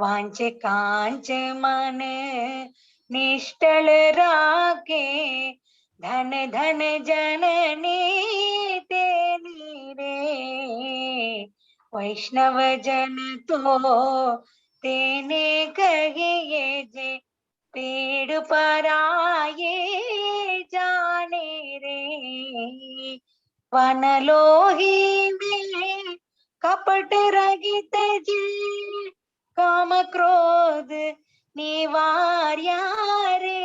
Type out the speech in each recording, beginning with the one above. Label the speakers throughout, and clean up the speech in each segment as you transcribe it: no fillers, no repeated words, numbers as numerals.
Speaker 1: वांच कांच मन निष्ठल राखे, धन धन जननी तेरी रे। वैष्णव जन तो तेने कहिए जे, पेड़ पर आए जाने रे। वनलोही में कपट रहित जी, काम क्रोध निवार्या रे।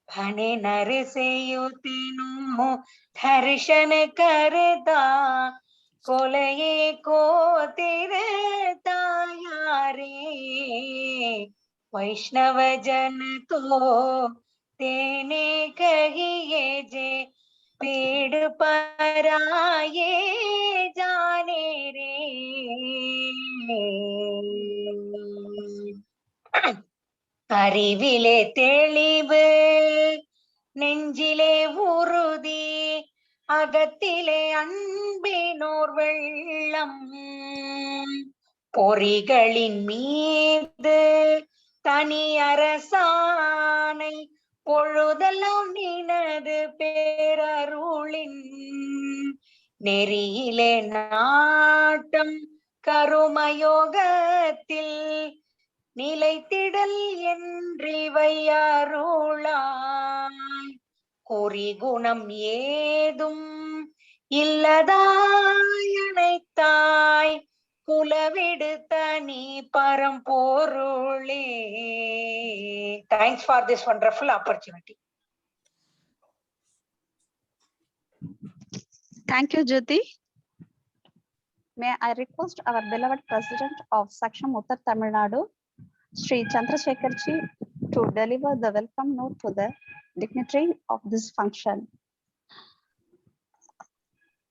Speaker 1: भने नर से युतिनु दर्शन करता, कोलये को तिरताया रे। वैष्णव जन तो तेने कहिए जे, पेड़ पर आए जाने रे। அறிவிலே தெளிவு நெஞ்சிலே உறுதி, அகத்திலே அன்பினோர் வெள்ளம், பொறிகளின் மீது தனி அரசாணை, பொழுதெல்லாம் நினது பேரருளின் நெறியிலே நாட்டம், கருமயோகத்தில் நிலைத்திடல் என்றிவை அருளாய். குறிகுணம் ஏதும் இல்லதாய் அனைத்தாய், குலவிடு தனி பரம்பொருளே. Thanks for this wonderful opportunity.
Speaker 2: Thank you, Jyoti. May I request our beloved President of Saksham Uttar Tamil Nadu, Sri Chandrasekhar Ji, to deliver the welcome note to the dignitary of this function.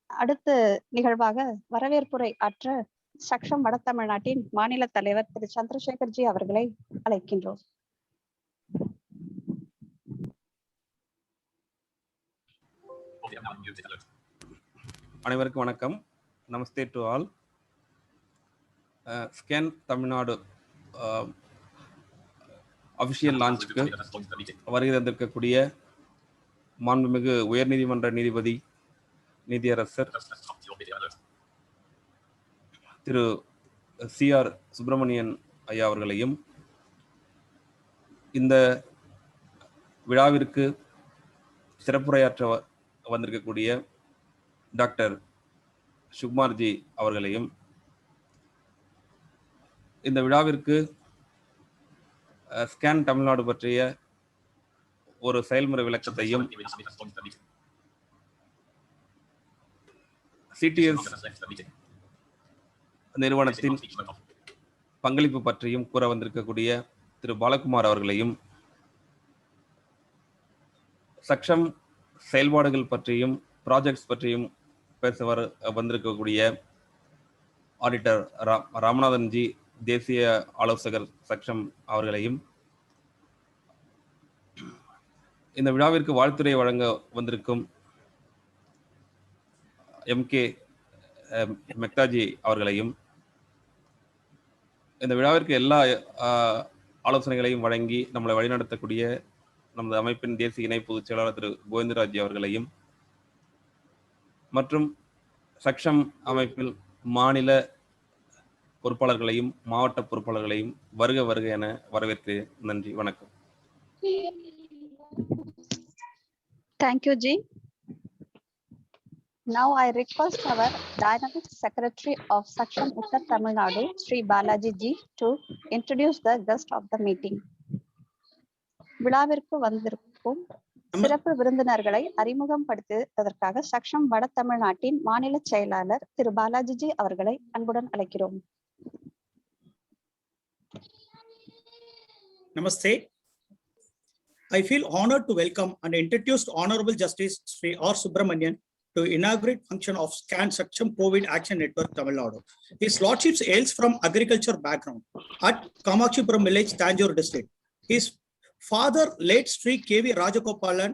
Speaker 2: அடுத்த நிகழ்வாக வரவேற்புரை ஆற்ற சக்ஷம் வட தமிழ்நாட்டின் மாநில தலைவர் திரு Chandrasekhar G அவர்களை அழைக்கின்றோம்.
Speaker 3: அனைவருக்கும் வணக்கம். நமஸ்தே to all. Scan Tamil Nadu official லான்ச்சுக்கு வருகை தந்திருக்கக்கூடிய மாண்புமிகு உயர்நீதிமன்ற நீதிபதி நீதியரசர் திரு சிஆர் சுப்பிரமணியன் ஐயா அவர்களையும், இந்த விழாவிற்கு சிறப்புரையாற்ற வந்திருக்கக்கூடிய டாக்டர் சுகுமார்ஜி அவர்களையும், இந்த விழாவிற்கு ஸ்கேன் தமிழ்நாடு பற்றிய ஒரு செயல்முறை விளக்கத்தையும், சிடிஎஸ் நிறுவனத்தின் பங்களிப்பு பற்றியும் கூற வந்திருக்கக்கூடிய திரு பாலகுமார் அவர்களையும், சக்ஷம் செயல்பாடுகள் பற்றியும் ப்ராஜெக்ட்ஸ் பற்றியும் பேச வந்திருக்கக்கூடிய ஆடிட்டர் ராமநாதன் ஜி, தேசிய ஆலோசகர் சக்ஷம் அவர்களையும், இந்த விழாவிற்கு வாழ்த்துரை வழங்க வந்திருக்கும் எம்கே மெக்தாஜி அவர்களையும், இந்த விழாவிற்கு எல்லா ஆலோசனைகளையும் வழங்கி நம்மளை வழிநடத்தக்கூடிய நமது அமைப்பின் தேசிய இணை பொதுச் செயலாளர் திரு கோவிந்தராஜ் அவர்களையும், மற்றும் சக்ஷம் அமைப்பில் மாநில பொறுப்பாளர்களையும் மாவட்ட பொறுப்பாளர்களையும் வருக வருக என வரவேற்கிறேன். நன்றி, வணக்கம்.
Speaker 2: Thank you, Ji. Now I request our Dynamic Secretary of Saksham Uttar Tamil Nadu, Sri Balaji Ji, to introduce the guest of the meeting. விழாவிற்கு வந்திருக்கும் சிறப்பு விருந்தினர்களை அறிமுகம் படுத்துவதற்காக சக்ஷம் வட தமிழ்நாட்டின் மாநில செயலாளர் திரு பாலாஜி ஜி அவர்களை அன்புடன் அழைக்கிறோம்.
Speaker 4: Namaste. I feel honored to welcome and introduce Honorable Justice Sri R. Subramanian to inaugurate function of SCAN Saksham COVID Action Network Tamil Nadu. His Lordship hails from agriculture background at Kamakchipuram village, Tanjore district. His father, late Sri K.V. Rajagopalan,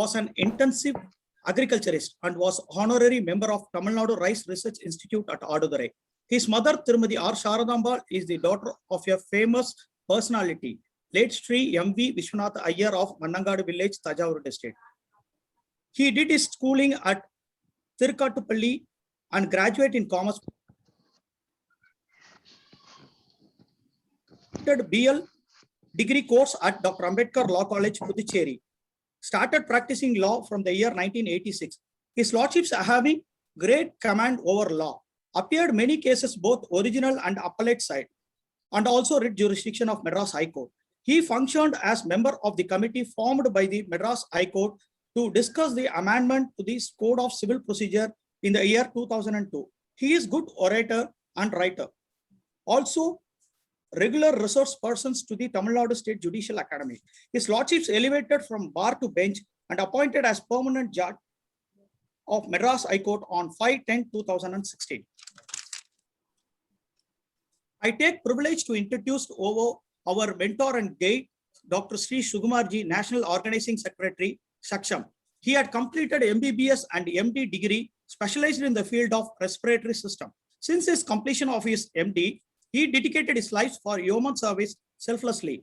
Speaker 4: was an intensive agriculturist and was honorary member of Tamil Nadu Rice Research Institute at Adudurai. His mother, Tirumati R. Sharadambal, is the daughter of a famous personality, late Sri M.V. Vishwanath Iyer of Mannangadu village, Thanjavur district. He did his schooling at Thirukkattupalli and graduated in commerce. BL degree course at Dr. Ambedkar Law College, Puducherry. Started practicing law from the year 1986. His lordships having great command over law. Appeared many cases, both original and appellate side, and also read jurisdiction of Madras High Court. He functioned as member of the committee formed by the Madras High Court to discuss the amendment to the Code of Civil Procedure in the year 2002. He is good orator and writer. Also, regular resource persons to the Tamil Nadu State Judicial Academy. His lordships elevated from bar to bench and appointed as permanent judge of Madras High Court on 5/10/2016. I take privilege to introduce our mentor and guide, Dr. Sri Sukumarji, National Organizing Secretary, Saksham. He had completed MBBS and MD degree, specialized in the field of respiratory system. Since his completion of his MD, he dedicated his life for human service selflessly.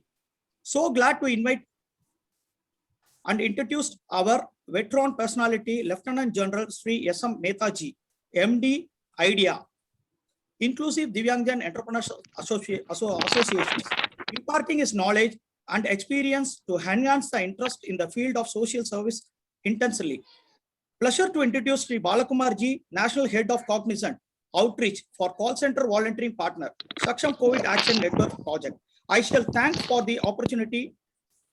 Speaker 4: So glad to invite and introduce our veteran personality, Lieutenant General Sri S.M. Mehtaji, MD, IDEA, Inclusive Divyangjan Entrepreneurs Associations, imparting his knowledge and experience to enhance the interest in the field of social service intensely. Pleasure to introduce Sri Balakumarji, National Head of Cognizant Outreach for Call Center Volunteering Partner, Saksham COVID Action Network Project. I shall thank for the opportunity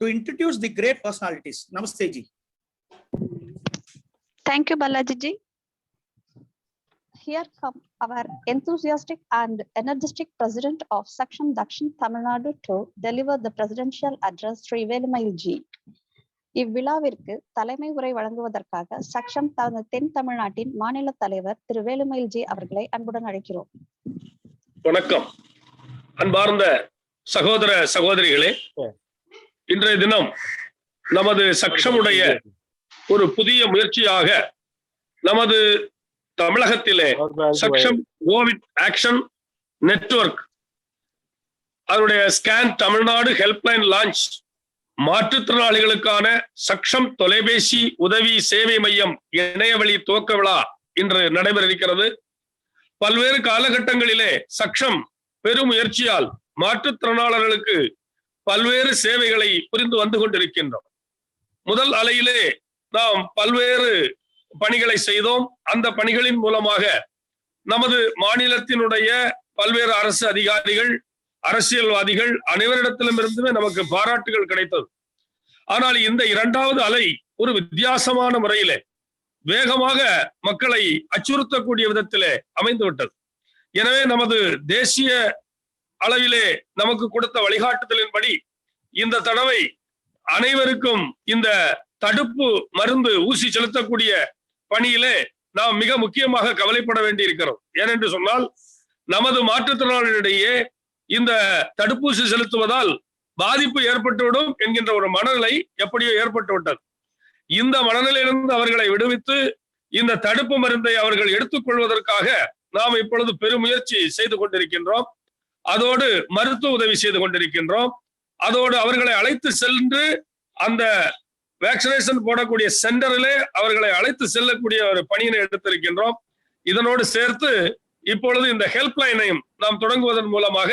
Speaker 4: to introduce the great personalities. Namaste ji.
Speaker 2: Thank you, Balaji ji. Here come our enthusiastic and energetic president of Saksham Dakshin Tamil Nadu to deliver the presidential address, Sri Velumail ji. இவ்விழாவிற்கு தலைமை உரை வழங்குவதற்காக சக்ஷம் தென் தமிழ்நாட்டின் மாநில தலைவர் திரு Velumayil G அவர்களை அன்புடன் அழைக்கிறோம்.
Speaker 5: வணக்கம். அன்பார்ந்த சகோதர சகோதரிகளே, இன்றைய தினம் நமது சக்ஷமுடைய ஒரு புதிய முயற்சியாக நமது தமிழகத்திலே சக்ஷம் கோவிட் ஆக்ஷன் நெட்வொர்க் அதனுடைய ஸ்கேன் தமிழ்நாடு ஹெல்ப்லைன் லான்ச், மாற்றுத்திறனாளிகளுக்கான சக்ஷம் தொலைபேசி உதவி சேவை மையம் இணையவழி துவக்க விழா இன்று நடைபெற இருக்கிறது. பல்வேறு காலகட்டங்களிலே சக்ஷம் பெரும் முயற்சியால் மாற்றுத்திறனாளர்களுக்கு பல்வேறு சேவைகளை புரிந்து வந்து கொண்டிருக்கின்றோம். முதல் அலையிலே நாம் பல்வேறு பணிகளை செய்தோம். அந்த பணிகளின் மூலமாக நமது மாநிலத்தினுடைய பல்வேறு அரசு அதிகாரிகள், அரசியல்வாதிகள் அனைவரிடத்திலும் இருந்துமே நமக்கு பாராட்டுகள் கிடைத்தது. ஆனால் இந்த இரண்டாவது அலை ஒரு வித்தியாசமான முறையிலே வேகமாக மக்களை அச்சுறுத்தக்கூடிய விதத்திலே அமைந்துவிட்டது. எனவே நமது தேசிய அளவிலே நமக்கு கொடுத்த வழிகாட்டுதலின்படி இந்த தடவை அனைவருக்கும் இந்த தடுப்பு மருந்து ஊசி செலுத்தக்கூடிய பணியிலே நாம் மிக முக்கியமாக கவலைப்பட வேண்டி இருக்கிறோம். ஏனென்று சொன்னால், நமது மாற்றுத்திறனாளிகளிடையே இந்த தடுப்பூசி செலுத்துவதால் பாதிப்பு ஏற்பட்டுவிடும் என்கின்ற ஒரு மனநிலை எப்படியோ ஏற்பட்டு விட்டது. இந்த மனநிலையிலிருந்து அவர்களை விடுவித்து இந்த தடுப்பு மருந்தை அவர்கள் எடுத்துக்கொள்வதற்காக நாம் இப்பொழுது பெருமுயற்சி செய்து கொண்டிருக்கின்றோம். அதோடு மருத்துவ உதவி செய்து கொண்டிருக்கின்றோம். அதோடு அவர்களை அழைத்து சென்று அந்த வேக்சினேஷன் போடக்கூடிய சென்டரிலே அவர்களை அழைத்து செல்லக்கூடிய ஒரு பணியினை எடுத்திருக்கின்றோம். இதனோடு சேர்த்து இப்பொழுது இந்த ஹெல்ப்லைனையும் நாம் தொடங்குவதன் மூலமாக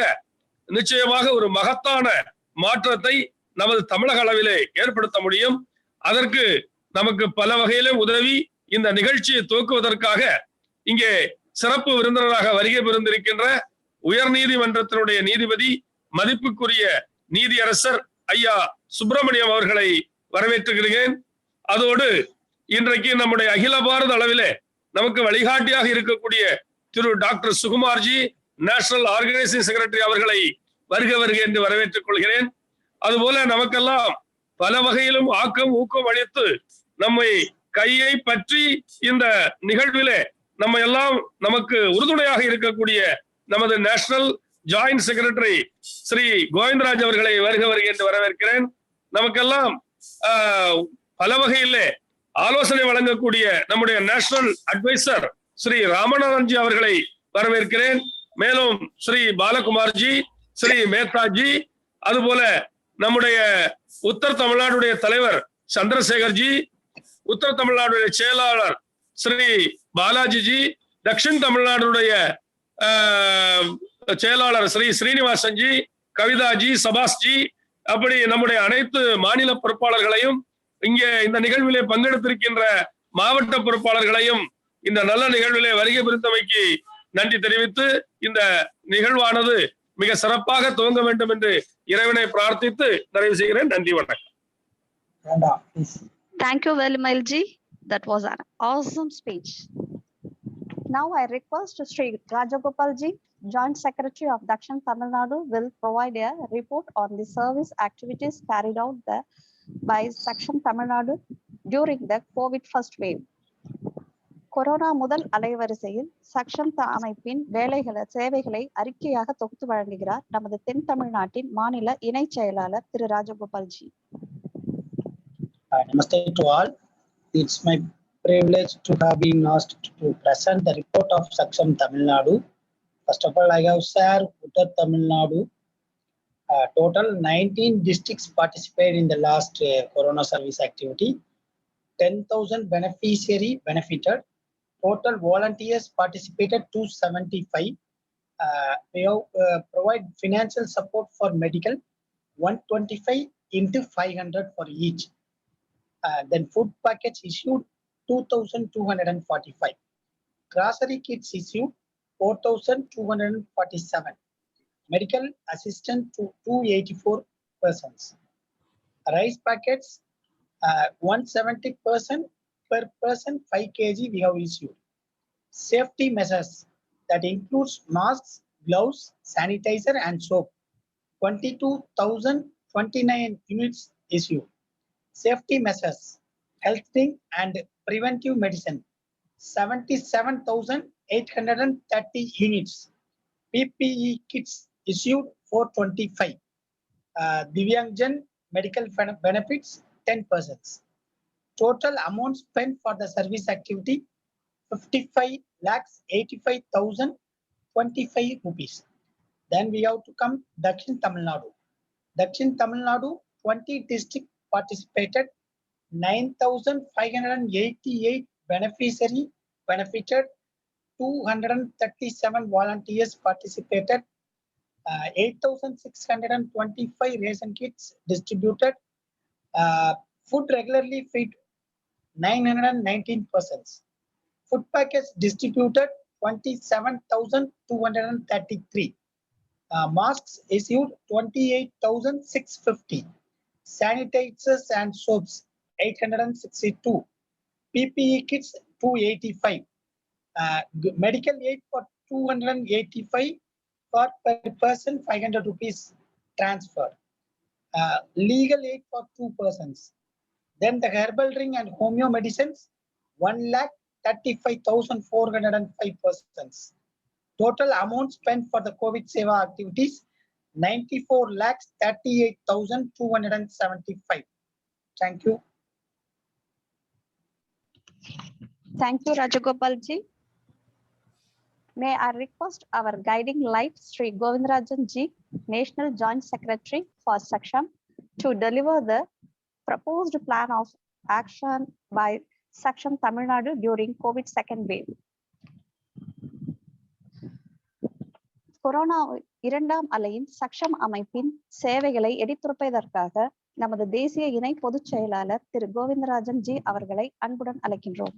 Speaker 5: நிச்சயமாக ஒரு மகத்தான மாற்றத்தை நமது தமிழக அளவிலே ஏற்படுத்த முடியும். அதற்கு நமக்கு பல வகையிலே உதவி இந்த நிகழ்ச்சியை துவக்குவதற்காக இங்கே சிறப்பு விருந்தினராக வருகை புரிந்திருக்கின்ற உயர் நீதிமன்றத்தினுடைய நீதிபதி, மதிப்புக்குரிய நீதியரசர் ஐயா சுப்பிரமணியம் அவர்களை வரவேற்றுகிறேன். அதோடு இன்றைக்கு நம்முடைய அகில பாரத அளவிலே நமக்கு வழிகாட்டியாக இருக்கக்கூடிய திரு டாக்டர் சுகுமார்ஜி, நேஷனல் ஆர்கனைசிங் செக்ரட்டரி அவர்களை வருக வருக என்று வரவேற்றுக் கொள்கிறேன். அதுபோல நமக்கெல்லாம் பல வகையிலும் ஆக்கம் ஊக்கம் அளித்து நம்மை கையை பற்றி இந்த நிகழ்விலே நம்ம எல்லாம் நமக்கு உறுதுணையாக இருக்கக்கூடிய நமது national joint secretary Shri Govindaraj அவர்களை வருக வருக என்று வரவேற்கிறேன். நமக்கெல்லாம் பல வகையிலே ஆலோசனை வழங்கக்கூடிய நம்முடைய நேஷனல் அட்வைசர் ஸ்ரீ ராமநாதன்ஜி அவர்களை வரவேற்கிறேன். மேலும் ஸ்ரீ பாலகுமார்ஜி, ஸ்ரீ மேத்தாஜி, அதுபோல நம்முடைய உத்தர தமிழ்நாடுடைய தலைவர் சந்திரசேகர்ஜி, உத்தர தமிழ்நாடுடைய செயலாளர் ஸ்ரீ பாலாஜிஜி, தக்ஷின் தமிழ்நாடுடைய செயலாளர் ஸ்ரீ ஸ்ரீனிவாசன்ஜி, கவிதாஜி, சபாஸ்ஜி, அப்படி நம்முடைய அனைத்து மாநில பொறுப்பாளர்களையும், இங்கே இந்த நிகழ்விலே பங்கெடுத்திருக்கின்ற மாவட்ட பொறுப்பாளர்களையும் இந்த நல்ல நிகழ்விலே வருகை புரிந்தமைக்கு நன்றி தெரிவித்து இந்த நிகழ்வானது மிக சிறப்பாக துவங்க வேண்டும் என்று இறைவனை பிரார்த்தித்து நிறைவு செய்கிறேன். நன்றி, வணக்கம்.
Speaker 2: Thank you very much, Ji. That was an awesome speech. Now I request Sri Rajagopal Ji, Joint Secretary of Dakshin Tamil Nadu, will provide a report on the service activities carried out by Section Tamil Nadu during the COVID first wave. Corona முதல் அலைவரிசையில் சக்ஷம் அமைப்பின் சேவைகளை அறிக்கையாக தொகுத்து வழங்குகிறார் நமது தென் தமிழ்நாட்டின் மாநில இணை செயலாளர் திரு Rajagopal ji.
Speaker 6: Namaste to all. It's my privilege to have been asked to present the report of Saksham Tamil Nadu. First of all, I have shared Uttar Tamil Nadu. Total 19 districts participated in the last corona service activity. 10,000 beneficiary benefited. Total volunteers participated 275. We have provide financial support for medical 125 into 500 for each. Then food packets issued 2,245. Grocery kits issued 4,247. Medical assistance to 284 persons. Rice packets 170% per person 5 kg we have issued. Safety measures that includes masks, gloves, sanitizer and soap 22,029 units issued. Safety measures, health drink and preventive medicine 77,830 units. PPE kits issued 425. Divyangjan medical benefits 10%. Total amount spent for the service activity 55,85,025 rupees. Then we have to come Dakshin Tamil Nadu. Dakshin Tamil Nadu 20 districts participated. 9,588 beneficiary benefited. 237 volunteers participated. 8,625 ration kits distributed. Food regularly feed 919 persons. Food packets distributed 27,233. Masks issued 28,650. Sanitizers and soaps 862. PPE kits 285. Medical aid for 285 for per person 500 rupees transferred. Legal aid for 2 persons. Then the herbal ring and homeo medicines 1,35,405 persons. Total amount spent for the COVID Seva activities 94,38,275. Thank you.
Speaker 2: Thank you, Rajagopal Ji. May I request our guiding light, Sri Govindarajan Ji, National Joint Secretary for Saksham, to deliver the proposed plan of action by Saksham Tamil Nadu during COVID second wave. Corona இரண்டாம் அலையின் சக்ஷம் அமைப்பின் சேவைகளை எடுத்துரைப்பதற்காக நமது தேசிய இணை பொதுச் செயலாளர் திரு Govindarajan G அவர்களை அன்புடன் அழைக்கின்றோம்.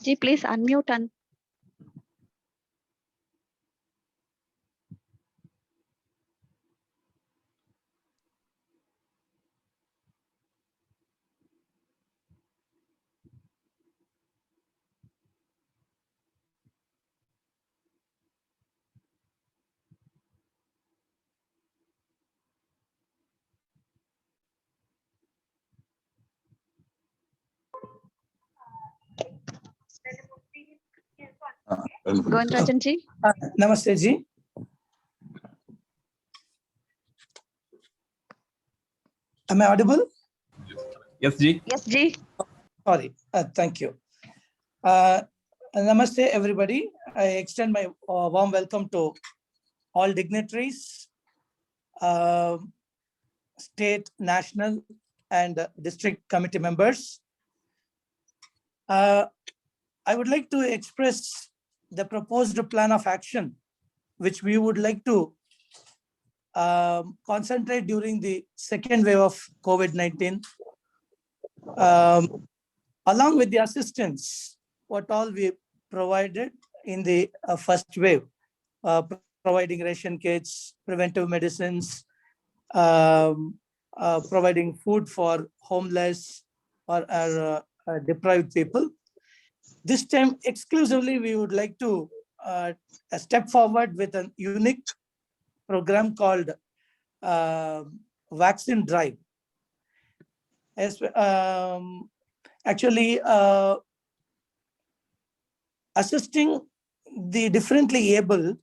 Speaker 2: Ji, please unmute and Govindarajan Ji.
Speaker 7: Namaste Ji. Am I audible?
Speaker 3: Yes, G.
Speaker 2: Yes, G.
Speaker 7: Sorry. Thank you. Namaste, everybody. I extend my warm welcome to all dignitaries, state, national, and district committee members. I would like to express the proposed plan of action, which we would like to concentrate during the second wave of COVID-19, along with the assistance, what all we provided in the first wave, providing ration kits, preventive medicines, providing food for homeless or deprived people. This time, exclusively, we would like to step forward with a unique program called Vaccine Drive. As, actually, assisting the differently able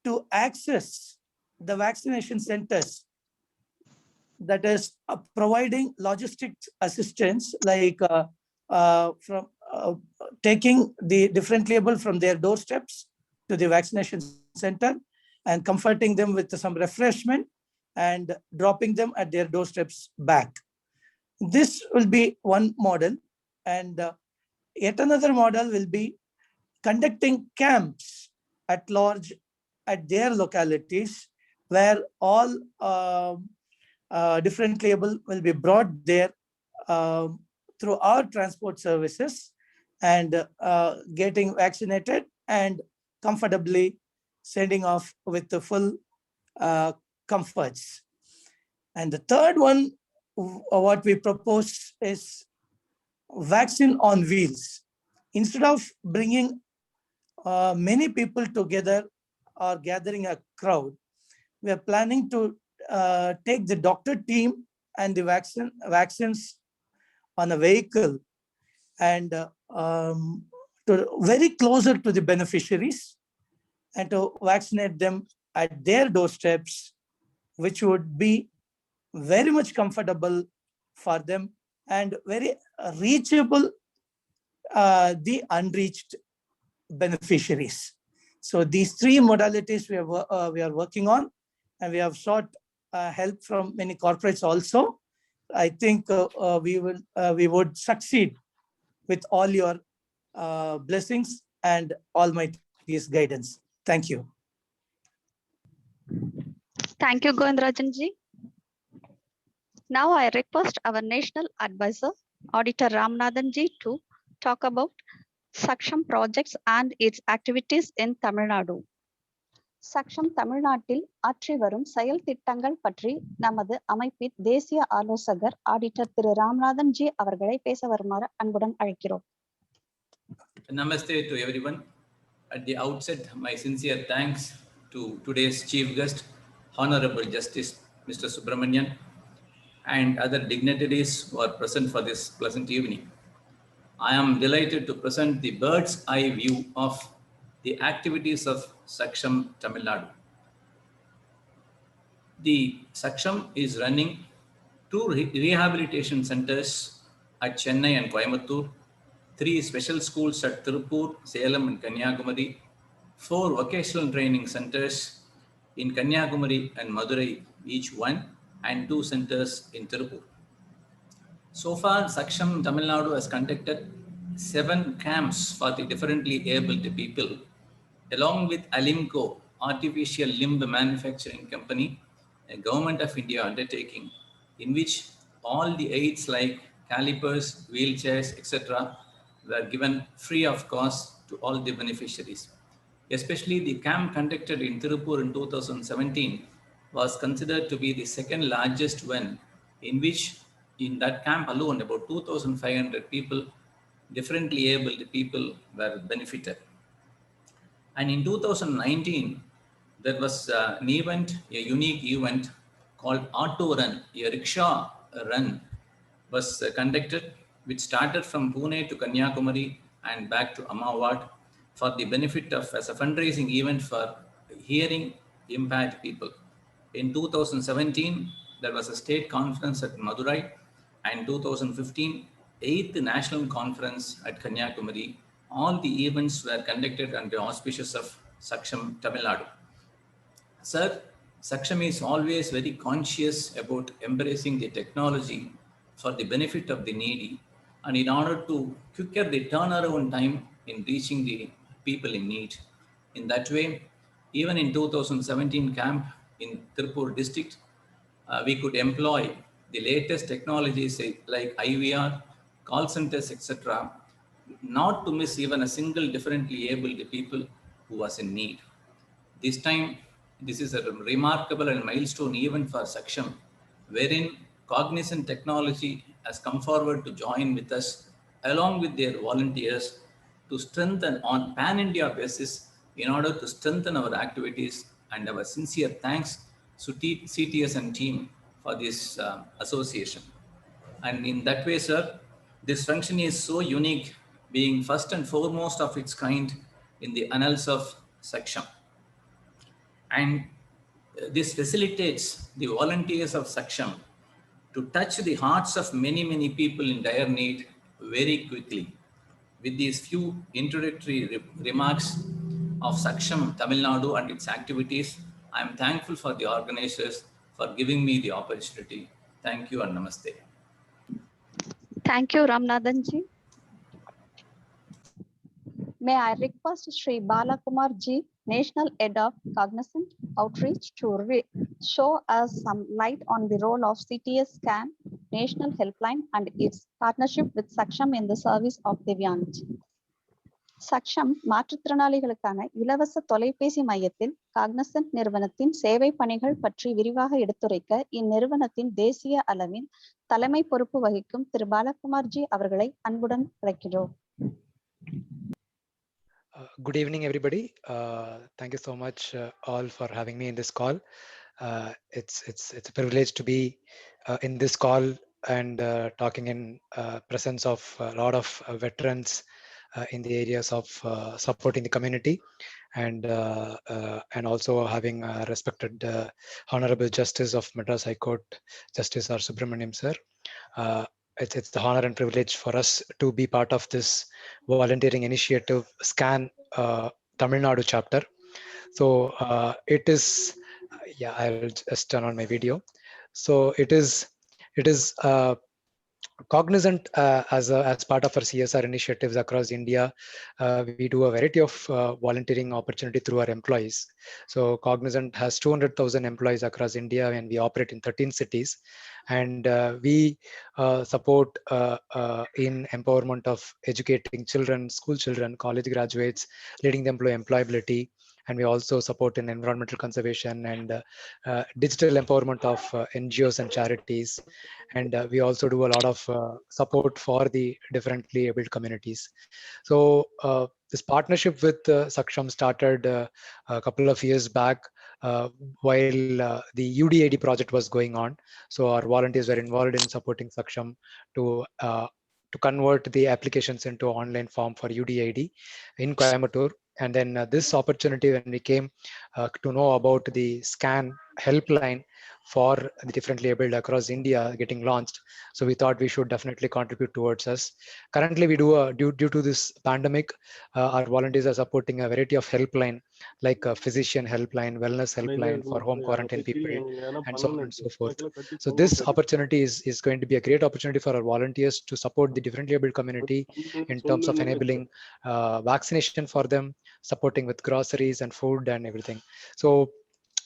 Speaker 7: to access the vaccination centers, that is providing logistics assistance, like from taking the differently able from their doorsteps to the vaccination center and comforting them with some refreshment and dropping them at their doorsteps back. This will be one model, and yet another model will be conducting camps at large at their localities, where all differently able will be brought there through our transport services and getting vaccinated and comfortably sending off with the full comforts. And the third one, what we propose is vaccine on wheels. Instead of bringing many people together or gathering a crowd, we are planning to take the doctor team and the vaccines on a vehicle and to very closer to the beneficiaries and to vaccinate them at their doorsteps, which would be very much comfortable for them and very reachable the unreached beneficiaries. So these three modalities we are working on, and we have sought help from many corporates also. I think we would succeed with all your blessings and Almighty's guidance. Thank you.
Speaker 2: Thank you, Govindarajan ji. Now I request our National Advisor, Auditor Ramanathan ji, to talk about Saksham projects and its activities in Tamil Nadu. Saksham தமிழ்நாட்டில் ஆற்றி வரும் செயல் திட்டங்கள் பற்றி நமது அமைப்பின் தேசிய ஆலோசகர் ஆடிட்டர் திரு ராமநாதன் ஜி அவர்களை பேச வருமாறு அன்புடன் அழைக்கிறோம்.
Speaker 8: Namaste to everyone. At the outset, my sincere thanks to today's chief guest, Honorable Justice Mr. Subramanian, and other dignitaries who are present for this pleasant evening. I am delighted to present the bird's eye view of the activities of Saksham Tamil Nadu. The Saksham is running 2 rehabilitation centers at Chennai and Coimbatore, 3 special schools at Tirupur, Salem and Kanyakumari, 4 vocational training centers in Kanyakumari and Madurai, each one, and 2 centers in Tirupur. So far, Saksham Tamil Nadu has conducted 7 camps for the differently abled people, along with Alimco, Artificial Limb Manufacturing Company, a Government of India undertaking, in which all the aids like calipers, wheelchairs, etc. were given free of cost to all the beneficiaries. Especially the camp conducted in Tirupur in 2017 was considered to be the second largest one, in which in that camp alone about 2,500 people, differently abled people, were benefited. And in 2019, there was an event, a unique event called Auto Run, a rickshaw run was conducted, which started from Pune to Kanyakumari and back to Amawad for the benefit of, as a fundraising event for hearing impaired people. In 2017, there was a state conference at Madurai, and 2015, 8th National Conference at Kanyakumari. All the events were conducted under the auspices of Saksham Tamil Nadu. Sir, Saksham is always very conscious about embracing the technology for the benefit of the needy, and in order to quicker the turnaround time in reaching the people in need. In that way, even in 2017 camp in Tirupur district, we could employ the latest technologies like IVR, call centers, etc., not to miss even a single differently abled people who was in need. This time, this is a remarkable and milestone event for Saksham, wherein Cognizant Technology has come forward to join with us along with their volunteers to strengthen on pan-India basis in order to strengthen our activities, and our sincere thanks to CTS and team for this association. And in that way, sir, this function is so unique, being first and foremost of its kind in the annals of Saksham. And this facilitates the volunteers of Saksham to touch the hearts of many, many people in dire need very quickly. With these few introductory remarks of Saksham Tamil Nadu and its activities, I am thankful for the organizers for giving me the opportunity. Thank you and namaste.
Speaker 2: Thank you, Ramnathan ji. May I request Sri Balakumar ji, National Head of Cognizant Outreach, to show us some light on the role of CTS SCAN, National Helpline, and its partnership with Saksham in the service of Divyangji. Saksham மாற்றுத்திறனாளிகளுக்கான இலவச தொலைபேசி மையத்தில் Cognizant நிறுவனத்தின் சேவை பணிகள் பற்றி விரிவாக எடுத்துரைக்க இந்நிறுவனத்தின் தேசிய அளவில் தலைமை பொறுப்பு வகிக்கும் திரு பாலகுமார்ஜி அவர்களை அன்புடன் அழைக்கிறோம்.
Speaker 9: Good evening, everybody. Thank you so much all for having me in this call. It's a privilege to be in this call and talking in presence of a lot of veterans in the areas of supporting the community, and also having respected Honorable Justice of Madras High Court, Justice R. Subramaniam sir. It's the honor and privilege for us to be part of this volunteering initiative, SCAN Tamil Nadu chapter. So it is, yeah, I'll just turn on my video. So it is Cognizant as part of our CSR initiatives across India. We do a variety of volunteering opportunity through our employees. So Cognizant has 200,000 employees across India, and we operate in 13 cities. And we support in empowerment of educating children, school children, college graduates, leading them to employability. And we also support in environmental conservation and digital empowerment of NGOs and charities. And we also do a lot of support for the differently abled communities. So this partnership with Saksham started a couple of years back while the UDID project was going on. So our volunteers were involved in supporting Saksham to convert the applications into online form for UDID in Coimbatore. And then this opportunity, when we came to know about the SCAN helpline for the differently abled across India getting launched, so we thought we should definitely contribute towards us. Currently, we do due to this pandemic, our volunteers are supporting a variety of helpline, like a physician helpline, wellness helpline for home quarantine people, and so on and so forth. So this opportunity is going to be a great opportunity for our volunteers to support the differently abled community in terms of enabling vaccination for them, supporting with groceries and food and everything. So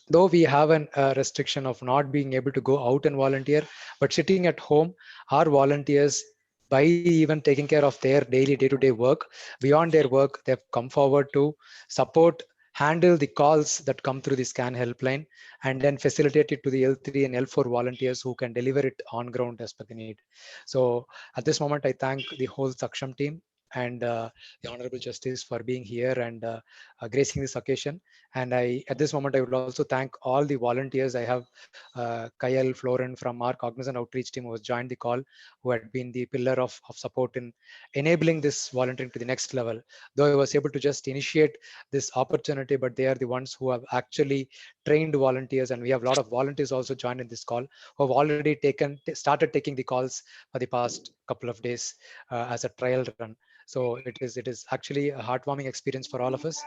Speaker 9: though we have a restriction of not being able to go out and volunteer, but sitting at home, our volunteers, by even taking care of their daily day-to-day work, beyond their work, they've come forward to support, handle the calls that come through the SCAN helpline, and then facilitate it to the L3 and L4 volunteers who can deliver it on ground as per the need. So at this moment, I thank the whole Saksham team and the Honorable Justice for being here and gracing this occasion. And at this moment, I would also thank all the volunteers. I have Kayal Florin from our Cognizant Outreach team who has joined the call, who had been the pillar of support in enabling this volunteering to the next level. Though I was able to just initiate this opportunity, but they are the ones who have actually trained volunteers, and we have a lot of volunteers also joined in this call who have already started taking the calls for the past couple of days as a trial run. So it is actually a heartwarming experience for all of us.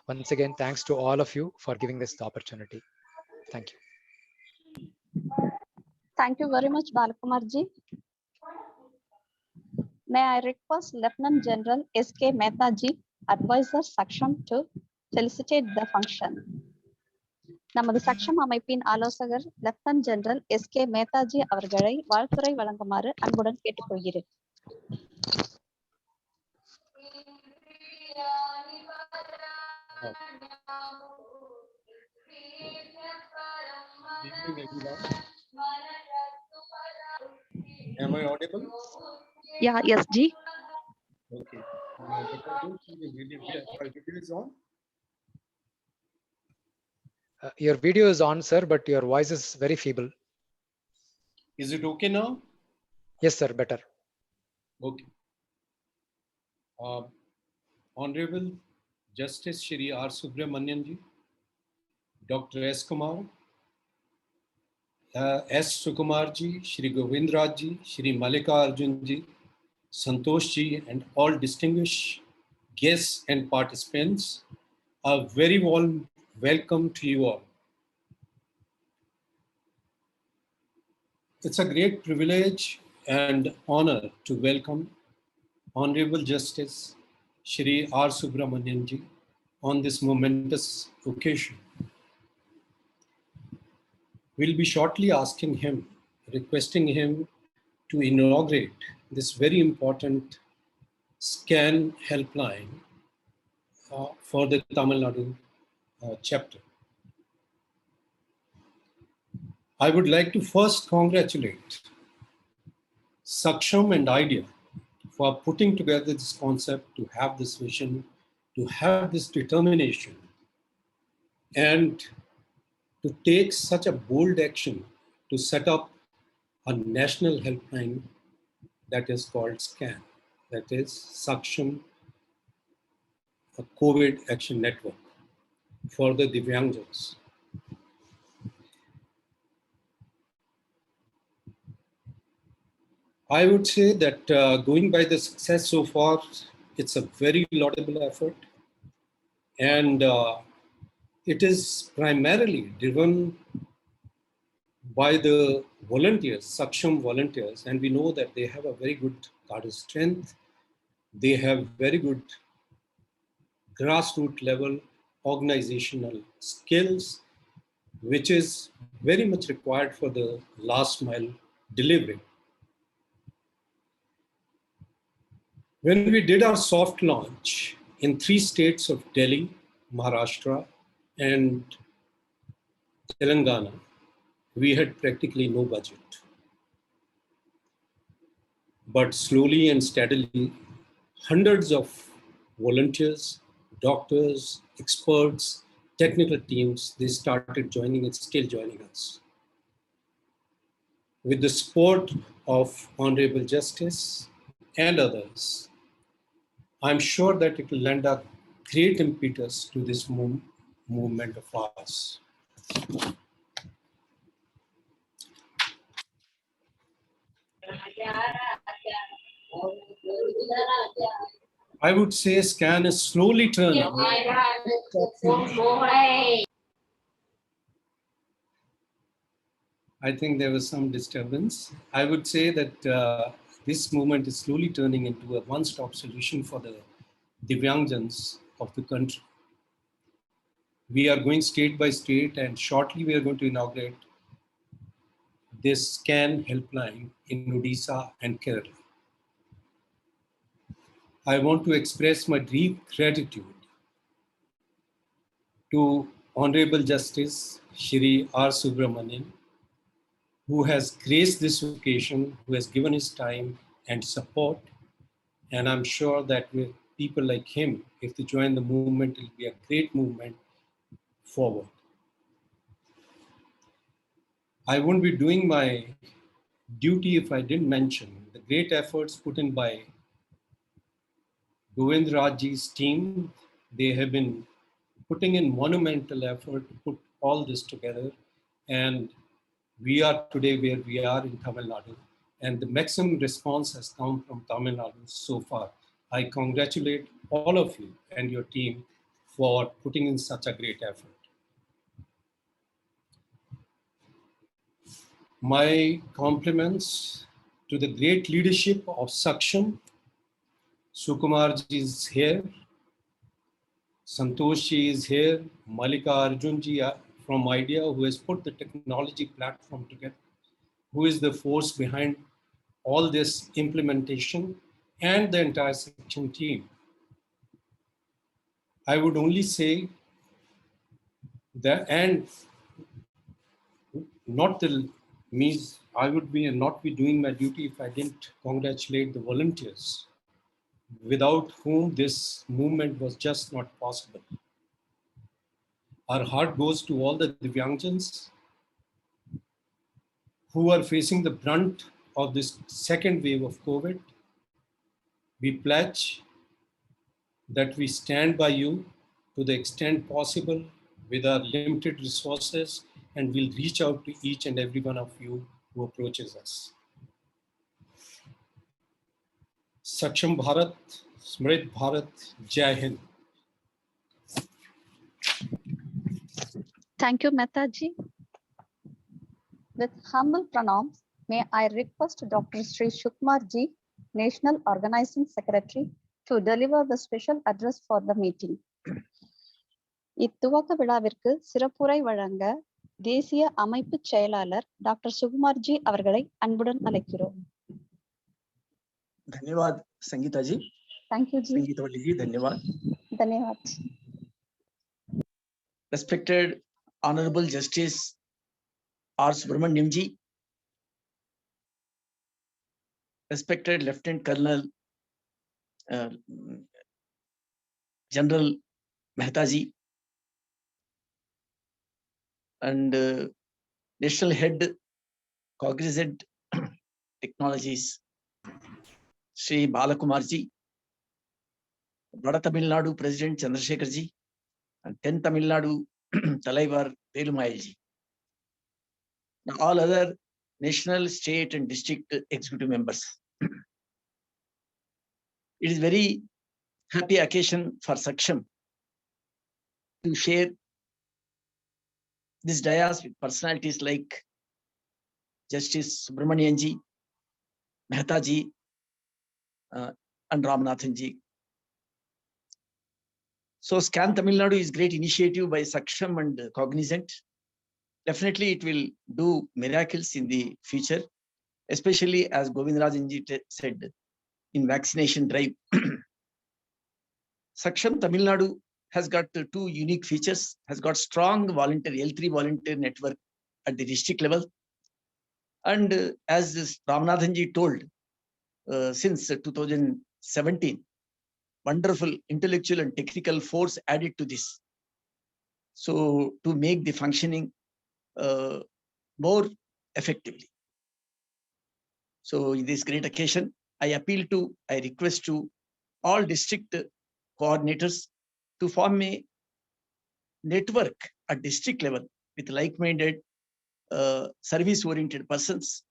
Speaker 9: Once again, thanks to all of you for giving this the opportunity. Thank you.
Speaker 2: Thank you very much, Balakumar ji. May I request Lieutenant General S.K. Mehta ji, Advisor Saksham, to felicitate the function. நமது சக்ஷம் அமைப்பின் ஆலோசகர் lieutenant general SK. மேத்தாஜி அவர்களை வாழ்த்துரை வழங்குமாறு அன்புடன் கேட்டுக்கொள்கிறேன்.
Speaker 10: Am I audible?
Speaker 2: Yeah, yes, ji.
Speaker 10: Okay. The video is on.
Speaker 9: Your video is on, sir, but your voice is very feeble.
Speaker 10: Is it okay now?
Speaker 9: Yes, sir, better.
Speaker 10: Okay. Honorable Justice Shri R. Subramanian ji, Dr. S. Kumar, S. Sukumar ji, Shri Govind Raj ji, Shri Malika Arjun ji, Santosh ji, and all distinguished guests and participants, a very warm welcome to you all. It's a great privilege and honor to welcome Honorable Justice Shri R. Subramanian ji on this momentous occasion. We'll be shortly requesting him to inaugurate this very important SCAN helpline for the Tamil Nadu chapter. I would like to first congratulate Saksham and IDEA for putting together this concept, to have this vision, to have this determination, and to take such a bold action to set up a national helpline that is called SCAN, that is Saksham COVID Action Network for the Divyangjans. I would say that going by the success so far, it's a very laudable effort, and it is primarily driven by the volunteers, Saksham volunteers, and we know that they have a very good cadre strength. They have very good grassroots level organizational skills, which is very much required for the last mile delivery. When we did our soft launch in 3 states of Delhi, Maharashtra, and Telangana, we had practically no budget. But slowly and steadily, hundreds of volunteers, doctors, experts, technical teams, they started joining and still joining us. With the support of Honorable Justice and others, I'm sure that it will lend a great impetus to this movement of ours. I would say SCAN is slowly turning. I think there was some disturbance. I would say that this movement is slowly turning into a one-stop solution for the Divyangjans of the country. We are going state by state, and shortly we are going to inaugurate this SCAN helpline in Odisha and Kerala. I want to express my deep gratitude to Honorable Justice Shri R. Subramanian, who has graced this occasion, who has given his time and support. And I'm sure that with people like him, if they join the movement, it will be a great movement forward. I wouldn't be doing my duty if I didn't mention the great efforts put in by Govind Rajji's team. They have been putting in monumental effort to put all this together. And we are today where we are in Tamil Nadu. And the maximum response has come from Tamil Nadu so far. I congratulate all of you and your team for putting in such a great effort. My compliments to the great leadership of Saksham. Sukumar ji is here. Santosh ji is here. Malika Arjun ji from IDEA, who has put the technology platform together, who is the force behind all this implementation, and the entire Saksham team. I would only say that, and not the means I would be not be doing my duty if I didn't congratulate the volunteers, without whom this movement was just not possible. Our heart goes to all the Divyangjans who are facing the brunt of this second wave of COVID. We pledge that we stand by you to the extent possible with our limited resources, and we'll reach out to each and every one of you who approaches us. Saksham Bharat, Smrit Bharat, Jai Hind.
Speaker 2: Thank you, Mehtaji. With humble pranams, may I request Dr. Sri Sukumar ji, National Organizing Secretary, to deliver the special address for the meeting. இத்துவக்க விழாவிற்கு சிறப்புரை வழங்க தேசிய அமைப்பு செயலாளர் doctor Sukumar G அவர்களை அன்புடன் அழைக்கிறோம்.
Speaker 11: धन्यवाद संगीता जी.
Speaker 2: Thank you जी.
Speaker 11: संगीता जी धन्यवाद.
Speaker 2: धन्यवाद.
Speaker 11: Respected Honorable Justice R. Subramaniam ji, respected Lieutenant Colonel General Mehta ji, and National Head Cognizant Technologies, Sri Balakumar ji, Vada Tamil Nadu President Chandrasekhar ji, and 10th Tamil Nadu Talaivar Perumayal ji. Now all other national, state and district executive members. It is very happy occasion for Saksham to share this dais with personalities like Justice Subramanian ji, Mehta ji, and Ramanathan ji. So Scan Tamil Nadu is great initiative by Saksham and Cognizant. Definitely it will do miracles in the future, especially as Govindarajan ji said in vaccination drive. Saksham Tamil Nadu has got two unique features, has got strong volunteer, L3 volunteer network at the district level. And as Ramanathan ji told, since 2017, wonderful intellectual and technical force added to this. So to make the functioning more effectively. So in this great occasion, I request to all district coordinators to form a network at district level with like-minded service-oriented persons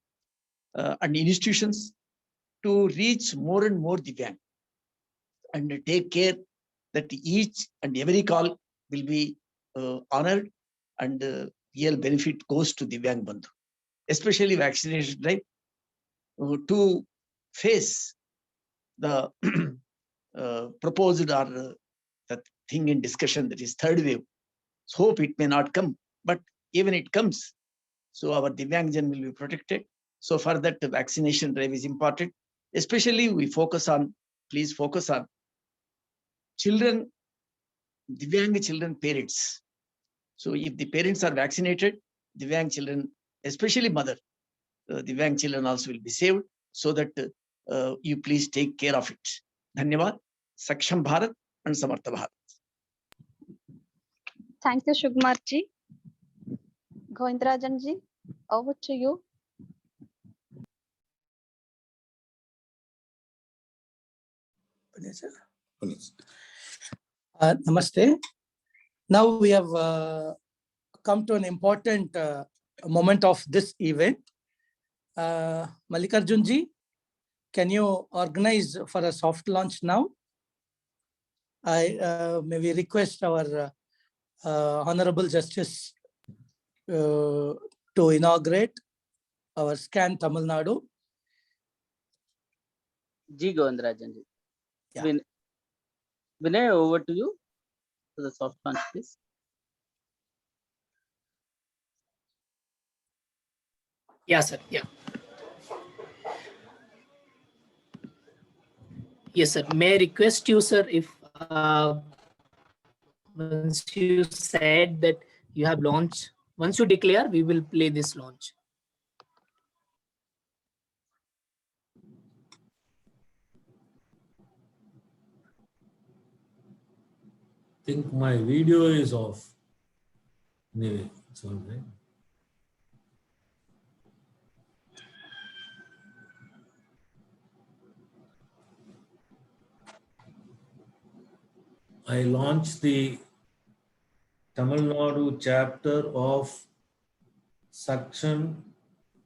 Speaker 11: and institutions to reach more and more Divyang, and take care that each and every call will be honored and real benefit goes to Divyang Bandhu, especially vaccination drive, to face the proposed or that thing in discussion, that is third wave. So hope it may not come, but even it comes, so our Divyangjan will be protected. So for that, the vaccination drive is important. Especially we focus on, please focus on children, Divyang children parents. So if the parents are vaccinated, Divyang children, especially mother, Divyang children also will be saved, so that you please take care of it. Dhanyavad, Saksham Bharat and Samartha Bharat.
Speaker 2: Thank you, Sukumar ji. Govindarajan ji, over to you.
Speaker 7: Namaste. Now we have come to an important moment of this event. Mallikarjunji, can you organize for a soft launch now? I may we request our Honorable Justice to inaugurate our SCAN Tamil Nadu.
Speaker 12: G. Govindarajan.
Speaker 7: Yeah.
Speaker 12: Vinay, over to you for the soft launch, please.
Speaker 13: Yeah, sir. Yeah. Yes, sir. May I request you, sir, if once you said that you have launched, once you declare, we will play this launch.
Speaker 14: I think my video is off. Anyway, it's all right. I launched the Tamil Nadu chapter of Saksham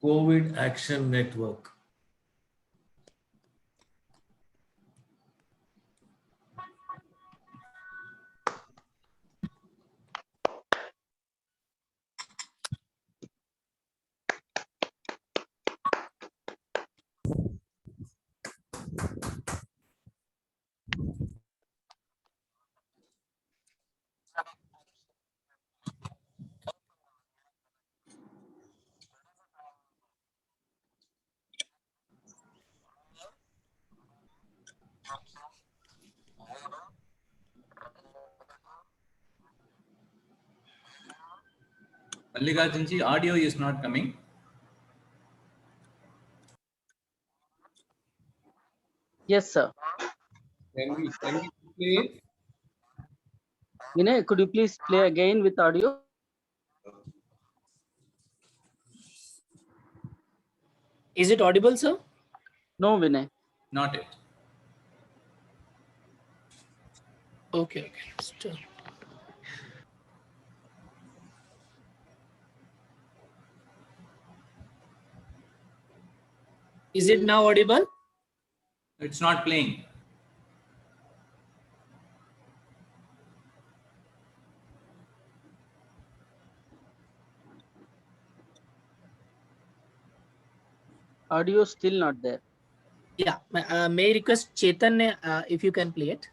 Speaker 14: COVID Action Network.
Speaker 8: Mallikarjunji, audio is not coming.
Speaker 12: Yes, sir.
Speaker 10: Can we play?
Speaker 12: Vinay, could you please play again with audio?
Speaker 13: Is it audible, sir?
Speaker 12: No, Vinay.
Speaker 8: Not yet.
Speaker 13: Okay. Is it now audible?
Speaker 8: It's not playing.
Speaker 12: Audio still not there.
Speaker 13: Yeah. May I request Chetan if you can play it?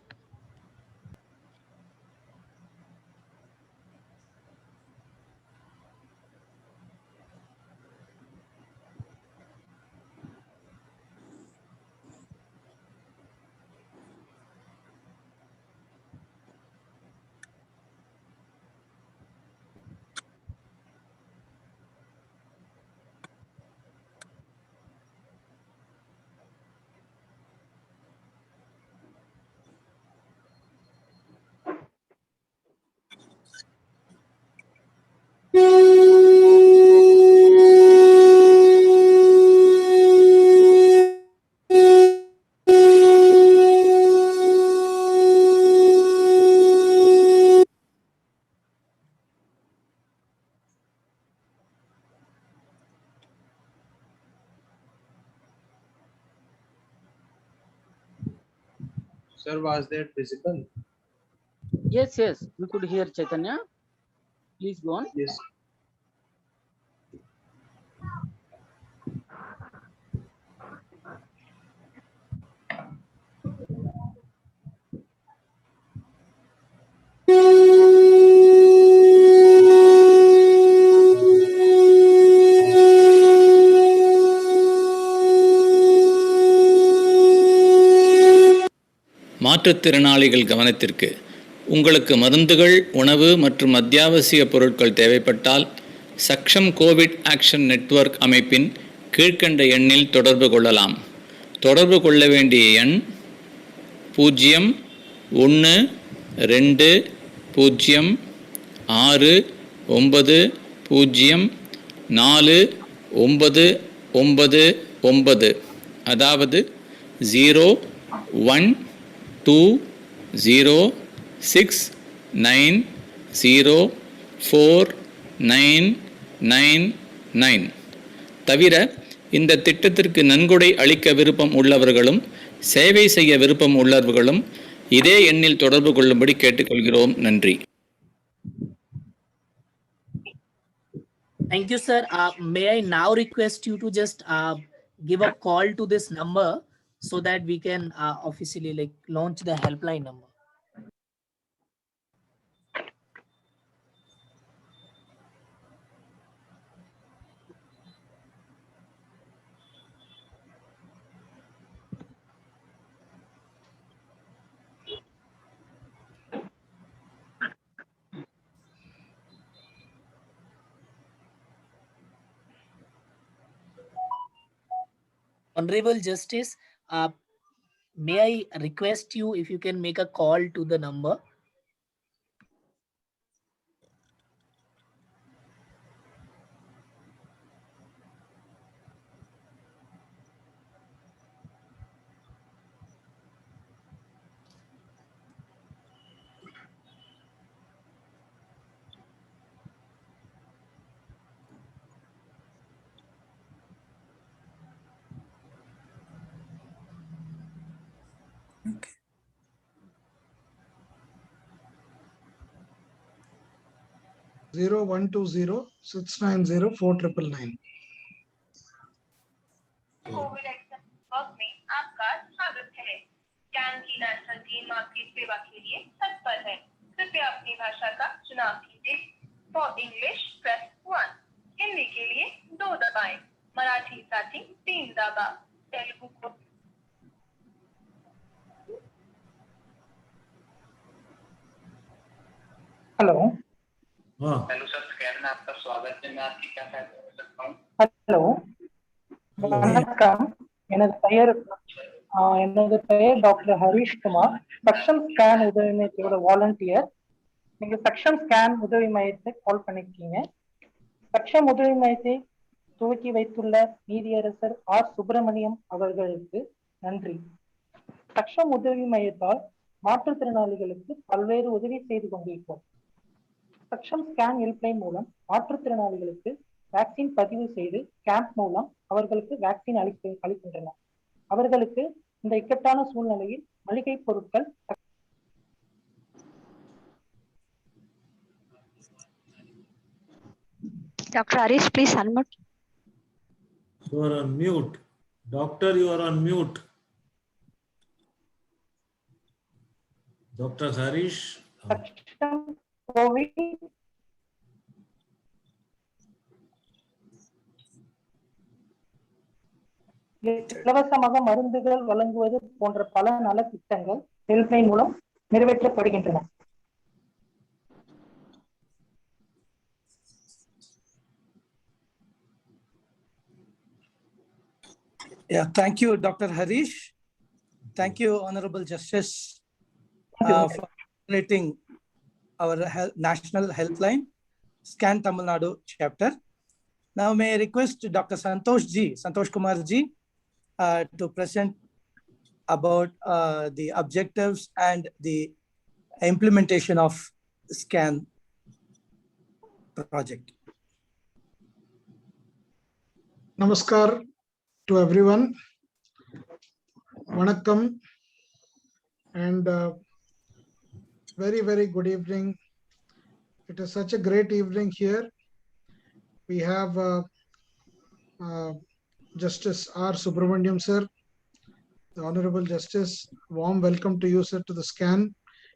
Speaker 15: Sir, was that visible?
Speaker 12: Yes, we could hear Chaitanya. Please go on.
Speaker 15: Yes.
Speaker 8: மாற்றுத்திறனாளிகள் கவனத்திற்கு உங்களுக்கு மருந்துகள், உணவு மற்றும் அத்தியாவசிய பொருட்கள் தேவைப்பட்டால் Saksham Covid action network அமைப்பின் கீழ்க்கண்ட எண்ணில் தொடர்பு கொள்ளலாம். தொடர்பு கொள்ள வேண்டிய எண் 0120604999, அதாவது 012069 04999. தவிர இந்த திட்டத்திற்கு நன்கொடை அளிக்க விருப்பம் உள்ளவர்களும் சேவை செய்ய விருப்பம் உள்ளவர்களும் இதே எண்ணில் தொடர்பு கொள்ளும்படி கேட்டுக்கொள்கிறோம். நன்றி.
Speaker 13: Thank you, sir. May I now request you to just give a call to this number so that we can officially launch the helpline number. Honorable Justice, may I request you if you can make a call to the number?
Speaker 7: Okay.
Speaker 16: 0120-690-4999.
Speaker 17: Covid action work में आपका स्वागत है। Scan की national team आपकी सेवा के लिए तत्पर है। कृपया अपनी भाषा का चुनाव कीजिए। फॉर इंग्लिश प्रेस 1, हिंदी के लिए 2 दबाएं, मराठी साठी 3 दाबा, तेलुगु को
Speaker 18: हेलो
Speaker 8: हेलो सर, स्कैन में आपका स्वागत है। मैं आपकी क्या सहायता कर सकता हूँ?
Speaker 18: हेलो வணக்கம். எனது பெயர் டாக்டர் ஹரிஷ் குமார். சக்ஷம் ஸ்கேன் உதவி மையத்தோட வாலண்டியர். நீங்க சக்ஷம் ஸ்கேன் உதவி மையத்தை கால் பண்ணிருக்கீங்க. சக்ஷம் உதவி மையத்தை துவக்கி வைத்துள்ள நீதியரசர் ஆர் சுப்பிரமணியம் அவர்களுக்கு நன்றி. சக்ஷம் உதவி மையத்தால் மாற்றுத்திறனாளிகளுக்கு பல்வேறு உதவி செய்து கொண்டிருக்கிறோம். சக்ஷம் ஸ்கேன் ஹெல்ப்லைன் மூலம் மாற்றுத்திறனாளிகளுக்கு வேக்சின் பதிவு செய்து கேம்ப் மூலம் அவர்களுக்கு வேக்சின் அளிக்கின்றனர். அவர்களுக்கு இந்த இக்கட்டான சூழ்நிலையில் மளிகை பொருட்கள்.
Speaker 2: Dr. Harish, please unmute.
Speaker 14: You are on mute. Doctor, you are on mute. Dr. Harish.
Speaker 18: இலவசமாக மருந்துகள் வழங்குவது போன்ற பல நல திட்டங்கள் ஹெல்ப்லைன் மூலம் நிறைவேற்றப்படுகின்றன.
Speaker 7: Yeah, thank you, Dr. Harish. Thank you, Honorable Justice, for operating our national helpline, Scan Tamil Nadu chapter. Now, may I request Dr. Santosh Kumar ji, to present about the objectives and the implementation of SCAN project.
Speaker 16: Namaskar to everyone. Vanakkam and very, very good evening. It is such a great evening here. We have Justice R. Subramaniam sir, the Honorable Justice. Warm welcome to you, sir, to the SCAN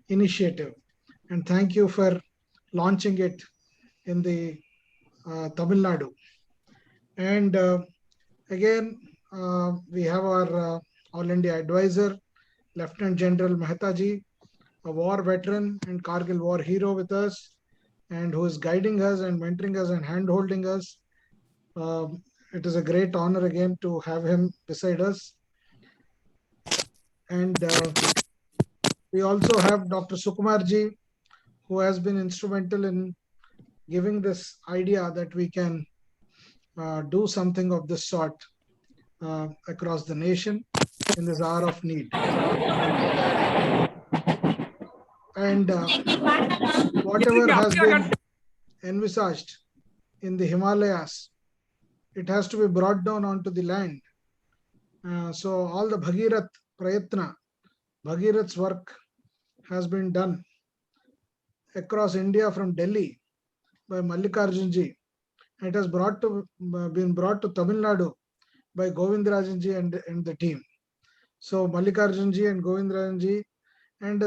Speaker 16: initiative, and thank you for launching it in the Tamil Nadu. And again, we have our All India advisor, Lieutenant General Mehta ji, a war veteran and Kargil war hero with us, and who is guiding us and mentoring us and hand-holding us. It is a great honor again to have him beside us. And we also have Dr. Sukumar ji, who has been instrumental in giving this idea that we can do something of this sort across the nation in this hour of need. And whatever has been envisaged in the Himalayas, it has to be brought down onto the land. So all the Bhagirath Prayatna, Bhagirath's work has been done across India from Delhi by Mallikarjunji. It has been brought to Tamil Nadu by Govindarajanji and the team. So Mallikarjunji and Govindarajanji and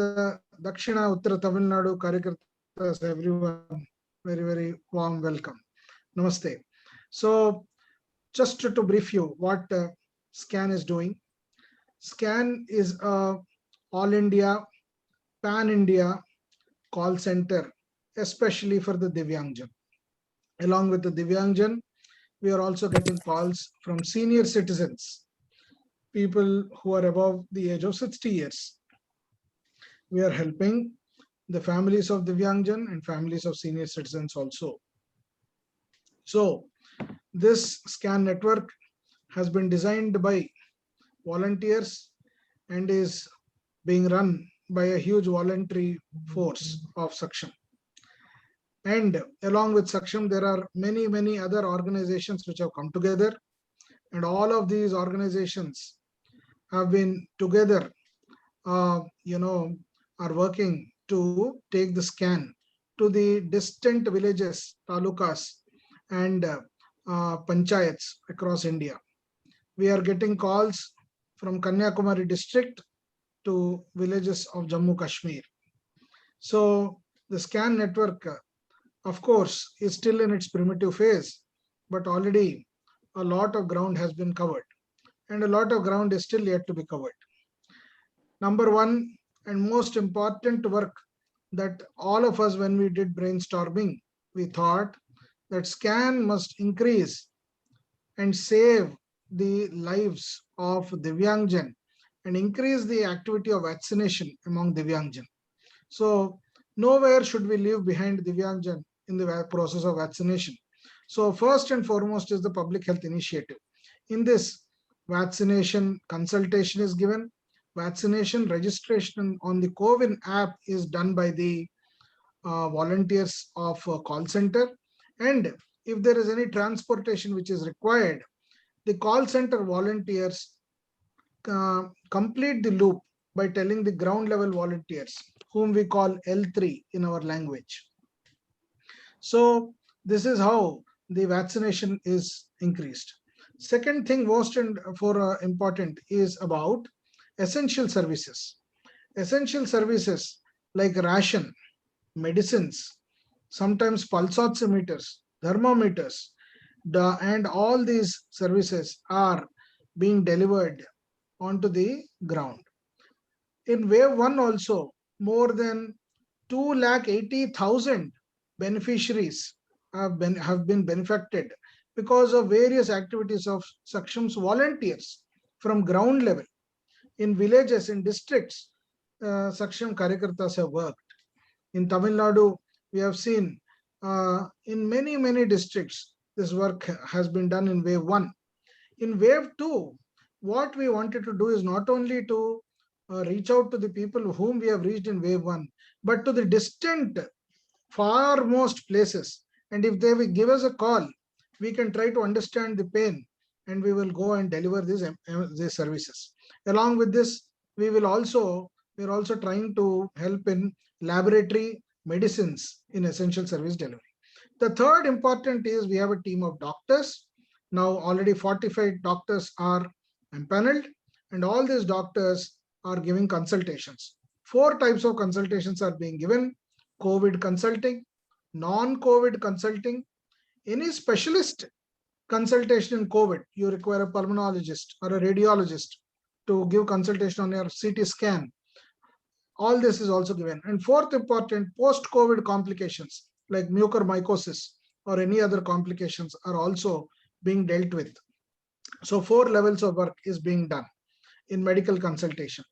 Speaker 16: Dakshina Uttara Tamil Nadu Karyakartas, everyone, very, very warm welcome. Namaste. So just to brief you what SCAN is doing. SCAN is a all India, pan India call center, especially for the Divyangjan. Along with the Divyangjan, we are also getting calls from senior citizens, people who are above the age of 60 years. We are helping the families of Divyangjan and families of senior citizens also. So this SCAN network has been designed by volunteers and is being run by a huge voluntary force of Saksham. And along with Saksham, there are many, many other organizations which have come together, and all of these organizations have been together, are working to take the SCAN to the distant villages, talukas, and panchayats across India. We are getting calls from Kanyakumari district to villages of Jammu Kashmir. So the SCAN network, of course, is still in its primitive phase, but already a lot of ground has been covered, and a lot of ground is still yet to be covered. Number one and most important work that all of us, when we did brainstorming, we thought that SCAN must increase and save the lives of Divyangjan and increase the activity of vaccination among Divyangjan. So nowhere should we leave behind Divyangjan in the process of vaccination. So first and foremost is the public health initiative. In this, vaccination consultation is given. Vaccination registration on the CoWIN app is done by the volunteers of call center. And if there is any transportation which is required, the call center volunteers complete the loop by telling the ground level volunteers, whom we call L3 in our language. So this is how the vaccination is increased. Second thing most important is about essential services. Essential services like ration, medicines, sometimes pulse oximeters, thermometers, and all these services are being delivered onto the ground. In wave one also, more than 280,000 beneficiaries have been benefited because of various activities of Saksham's volunteers from ground level. In villages, in districts, Saksham Karyakartas have worked. In Tamil Nadu, we have seen in many, many districts, this work has been done in wave one. In wave two, what we wanted to do is not only to reach out to the people whom we have reached in wave one, but to the distant, farmost places. And if they will give us a call, we can try to understand the pain and we will go and deliver these services. Along with this, we are also trying to help in laboratory medicines in essential service delivery. The third important is we have a team of doctors. Now already 45 doctors are empaneled, and all these doctors are giving consultations. 4 types of consultations are being given: COVID consulting, non-COVID consulting, any specialist consultation in COVID. You require a pulmonologist or a radiologist to give consultation on your CT scan. All this is also given. And fourth important, post-COVID complications like mucormycosis or any other complications are also being dealt with. So 4 levels of work is being done in medical consultation.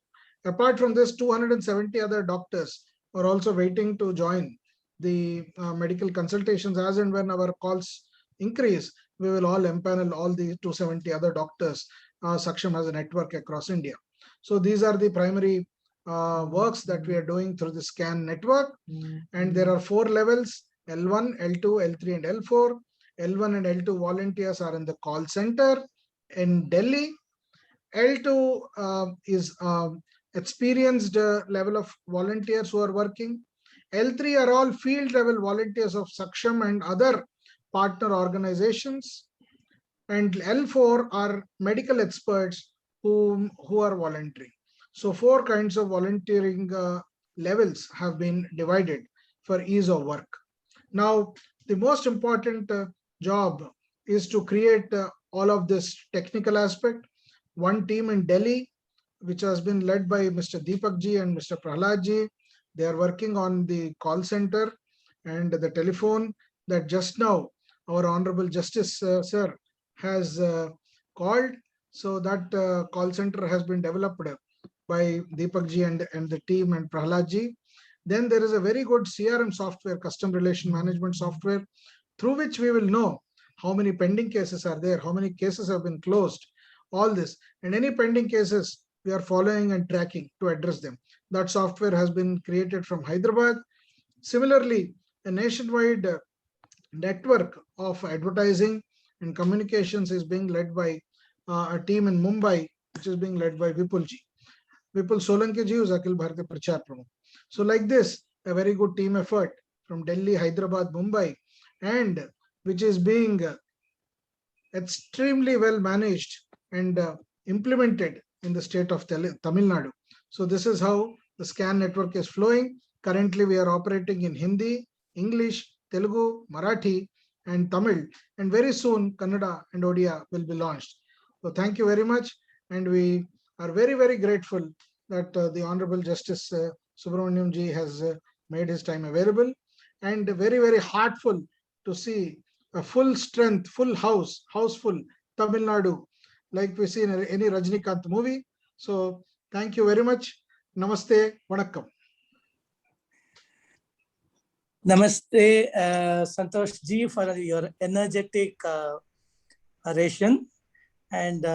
Speaker 16: Apart from this, 270 other doctors are also waiting to join the medical consultations. As and when our calls increase, we will all empanel all the 270 other doctors. Saksham has a network across India. So these are the primary works that we are doing through the SCAN network. And there are 4 levels: L1, L2, L3, and L4. L1 and L2 volunteers are in the call center in Delhi. L2 is experienced level of volunteers who are working. L3 are all field level volunteers of Saksham and other partner organizations. And L4 are medical experts who are volunteering. So 4 kinds of volunteering levels have been divided for ease of work. Now, the most important job is to create all of this technical aspect. One team in Delhi, which has been led by Mr. Deepak ji and Mr. Prahlad ji, they are working on the call center and the telephone that just now our Honorable Justice Sir has called. So that call center has been developed by Deepak ji and the team and Prahlad ji. Then there is a very good CRM software, custom relation management software, through which we will know how many pending cases are there, how many cases have been closed, all this. And any pending cases, we are following and tracking to address them. That software has been created from Hyderabad. Similarly, a nationwide network of advertising and communications is being led by a team in Mumbai, which is being led by Vipul ji. Vipul Solanki ji is Akhil Bharatiya Prachar Pramukh. So like this, a very good team effort from Delhi, Hyderabad, Mumbai, and which is being extremely well managed and implemented in the state of Tamil Nadu. So this is how the SCAN network is flowing. Currently, we are operating in Hindi, English, Telugu, Marathi, and Tamil. And very soon, Kannada and Odia will be launched. So thank you very much. And we are very, very grateful that the Honorable Justice Subramaniam ji has made his time available. And very, very heartful to see a full strength, full house, houseful Tamil Nadu, like we see in any Rajnikant movie. So thank you very much. Namaste, Vanakkam.
Speaker 7: Namaste, Santosh ji, for your energetic oration. And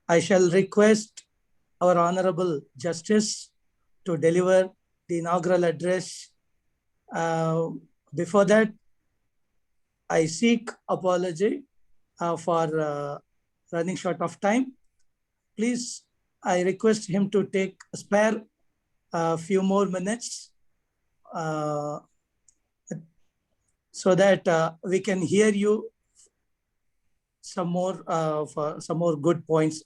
Speaker 7: I shall request our Honorable Justice to deliver the inaugural address. Before that, I seek apology for running short of time. Please, I request him to take a spare few more minutes so that we can hear you some more for some more good points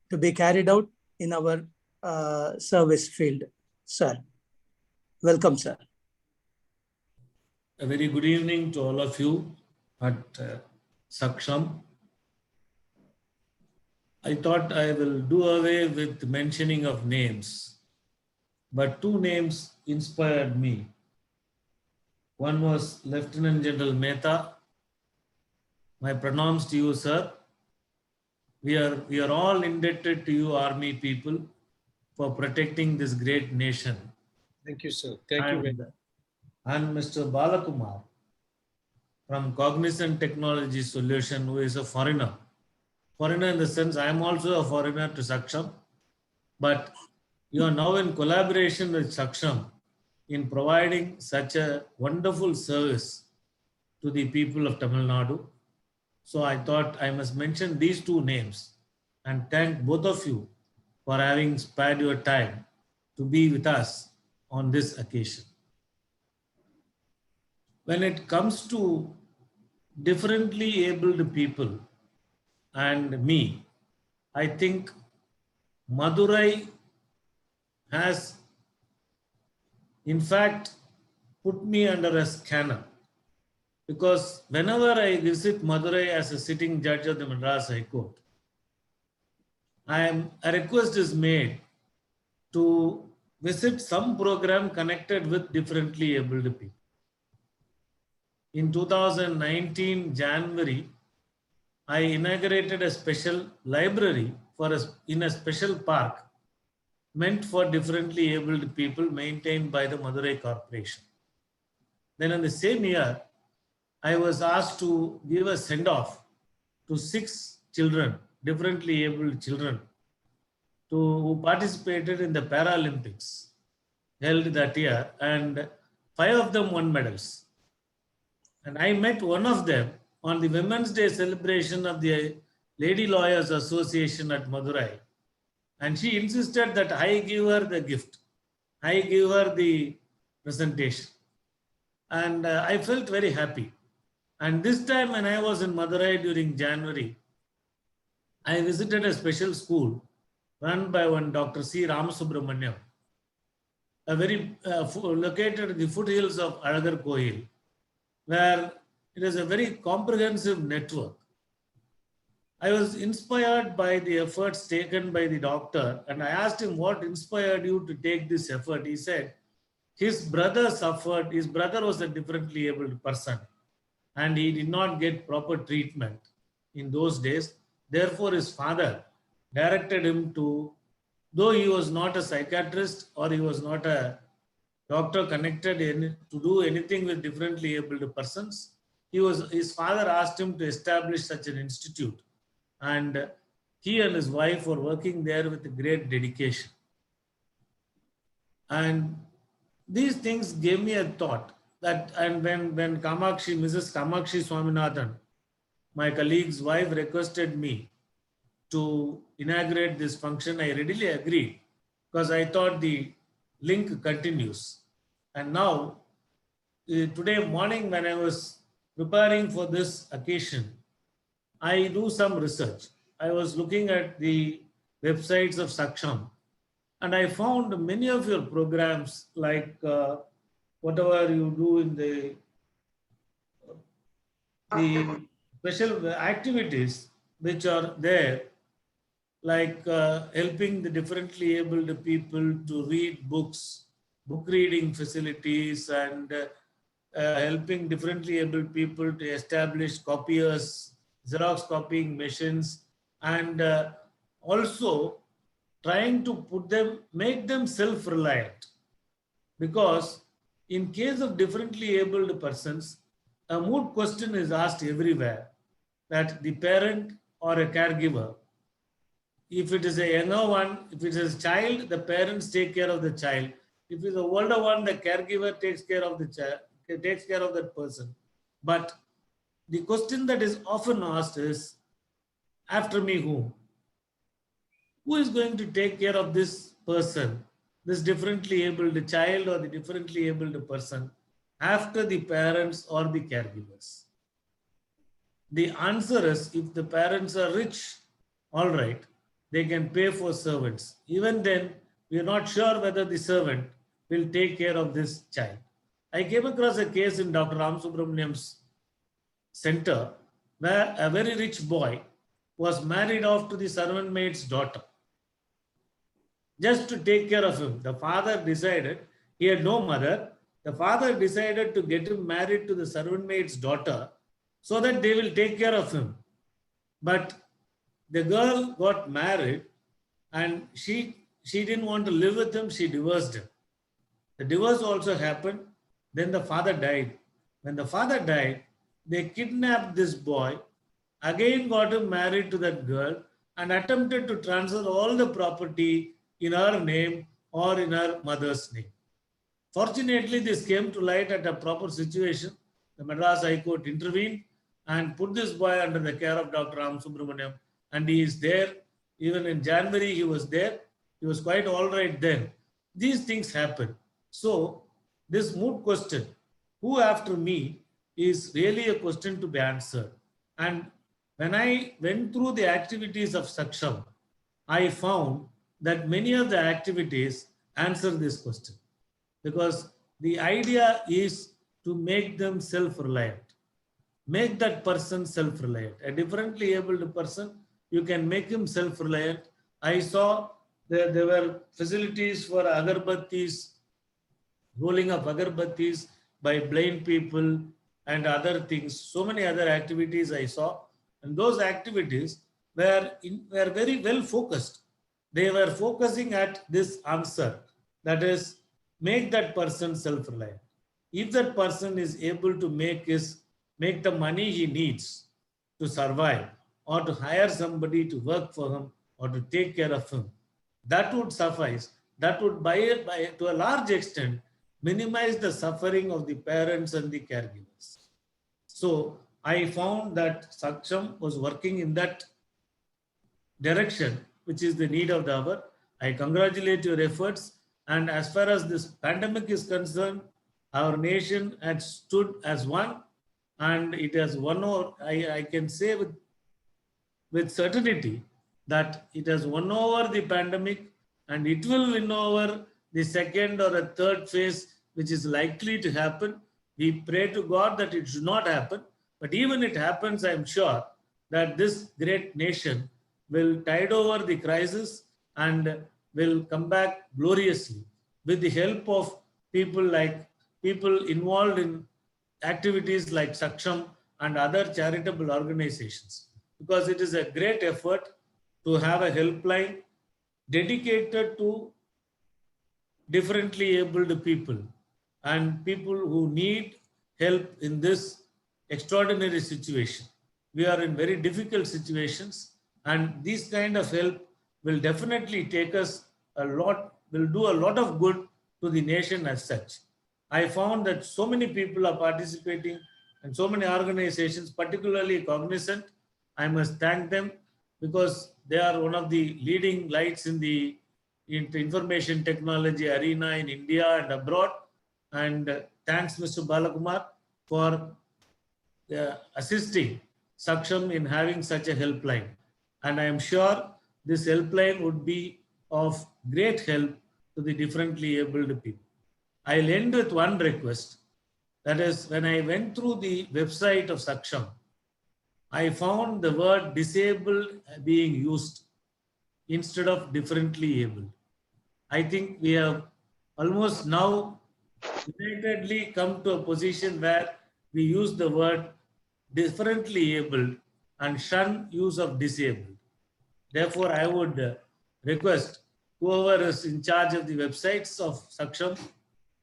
Speaker 7: to be carried out in our service field. Sir, welcome, sir.
Speaker 14: A very good evening to all of you at Saksham. I thought I will do away with mentioning of names, but 2 names inspired me. One was Lieutenant General Mehta. My pronouns to you, sir. We are all indebted to you, army people, for protecting this great nation.
Speaker 10: Thank you, sir. Thank you very much.
Speaker 14: And Mr. Balakumar from Cognizant Technology Solution, who is a foreigner. Foreigner in the sense, I am also a foreigner to Saksham, but you are now in collaboration with Saksham in providing such a wonderful service to the people of Tamil Nadu. So I thought I must mention these 2 names and thank both of you for having spared your time to be with us on this occasion. When it comes to differently abled people and me, I think Madurai has in fact put me under a scanner, because whenever I visit Madurai as a sitting judge of the Madras High Court, a request is made to visit some program connected with differently abled people. In 2019 January, I inaugurated a special library in a special park meant for differently abled people, maintained by the Madurai Corporation. Then in the same year, I was asked to give a send-off to 6 children, differently abled children, who participated in the Paralympics held that year, and 5 of them won medals. And I met one of them on the Women's Day celebration of the Lady Lawyers Association at Madurai. And she insisted that I give her the gift. I give her the presentation. And I felt very happy. And this time when I was in Madurai during January, I visited a special school run by one Dr. C. Ramasubramaniam, a very located at the foothills of Alagar Kohil, where it is a very comprehensive network. I was inspired by the efforts taken by the doctor, and I asked him what inspired you to take this effort. He said his brother suffered, his brother was a differently abled person, and he did not get proper treatment in those days. Therefore, his father directed him to, though he was not a psychiatrist or he was not a doctor connected to do anything with differently abled persons, his father asked him to establish such an institute. And he and his wife were working there with great dedication. And these things gave me a thought that, and when Kamakshi, Mrs. Kamakshi Swaminathan, my colleague's wife, requested me to inaugurate this function, I readily agreed because I thought the link continues. And now, today morning when I was preparing for this occasion, I do some research. I was looking at the websites of Saksham, and I found many of your programs, like whatever you do in the special activities which are there, like helping the differently abled people to read books, book reading facilities, and helping differently abled people to establish copiers, Xerox copying machines, and also trying to make them self-reliant. Because in case of differently abled persons, a moot question is asked everywhere, that the parent or a caregiver, if it is a younger one, if it is a child, the parents take care of the child. If it is an older one, the caregiver takes care of the child, takes care of that person. But the question that is often asked is, after me whom? Who is going to take care of this person, this differently abled child or the differently abled person, after the parents or the caregivers? The answer is, if the parents are rich, all right, they can pay for servants. Even then, we are not sure whether the servant will take care of this child. I came across a case in Dr. Ramasubramaniam's center where a very rich boy was married off to the servant maid's daughter just to take care of him. The father decided, he had no mother, the father decided to get him married to the servant maid's daughter so that they will take care of him. But the girl got married and she didn't want to live with him, she divorced him. The divorce also happened. Then the father died. When the father died, they kidnapped this boy, again got him married to that girl, and attempted to transfer all the property in her name or in her mother's name. Fortunately, this came to light at a proper situation. The Madras High Court intervened and put this boy under the care of Dr. Ramasubramaniam, and he is there. Even in January, he was there. He was quite all right then. These things happen. So, this moot question, who after me, is really a question to be answered. And when I went through the activities of Saksham, I found that many of the activities answer this question, because the idea is to make them self-reliant, make that person self-reliant. A differently abled person, you can make him self-reliant. I saw there were facilities for agarbattis, rolling of agarbattis by blind people and other things. So many other activities I saw, and those activities were very well focused. They were focusing at this answer, that is, make that person self-reliant. If that person is able to make the money he needs to survive, or to hire somebody to work for him or to take care of him, that would suffice. That would, to a large extent, minimize the suffering of the parents and the caregivers. So I found that Saksham was working in that direction, which is the need of the hour. I congratulate your efforts. And as far as this pandemic is concerned, our nation had stood as one, and it has won over. I can say with certainty that it has won over the pandemic, and it will win over the second or a third phase, which is likely to happen. We pray to God that it should not happen. But even it happens, I'm sure that this great nation will tide over the crisis and will come back gloriously with the help of people involved in activities like Saksham and other charitable organizations. Because it is a great effort to have a helpline dedicated to differently abled people and people who need help in this extraordinary situation. We are in very difficult situations, and this kind of help will definitely take us will do a lot of good to the nation as such. I found that so many people are participating and so many organizations, particularly Cognizant. I must thank them because they are one of the leading lights in the information technology arena in India and abroad. And thanks, Mr. Balakumar, for assisting Saksham in having such a helpline. And I am sure this helpline would be of great help to the differently abled people. I'll end with one request. That is, when I went through the website of Saksham, I found the word disabled being used instead of differently abled. I think we have almost now unitedly come to a position where we use the word differently abled and shun use of disabled. Therefore, I would request whoever is in charge of the websites of Saksham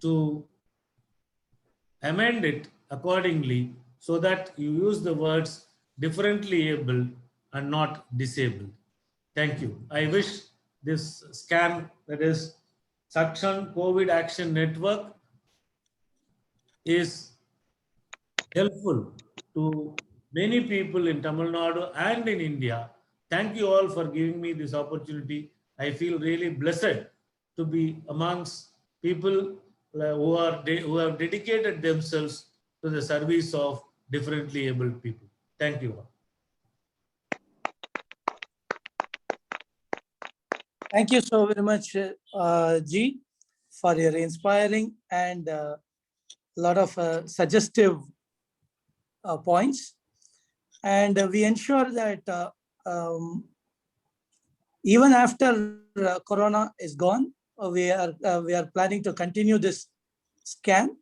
Speaker 14: to amend it accordingly so that you use the words differently abled and not disabled. Thank you. I wish this scan, that is Saksham COVID Action Network, is helpful to many people in Tamil Nadu and in India. Thank you all for giving me this opportunity. I feel really blessed to be amongst people who have dedicated themselves to the service of differently abled people. Thank you all.
Speaker 7: Thank you so very much, G, for your inspiring and a lot of suggestive points. And we ensure that even after Corona is gone, we are planning to continue this scan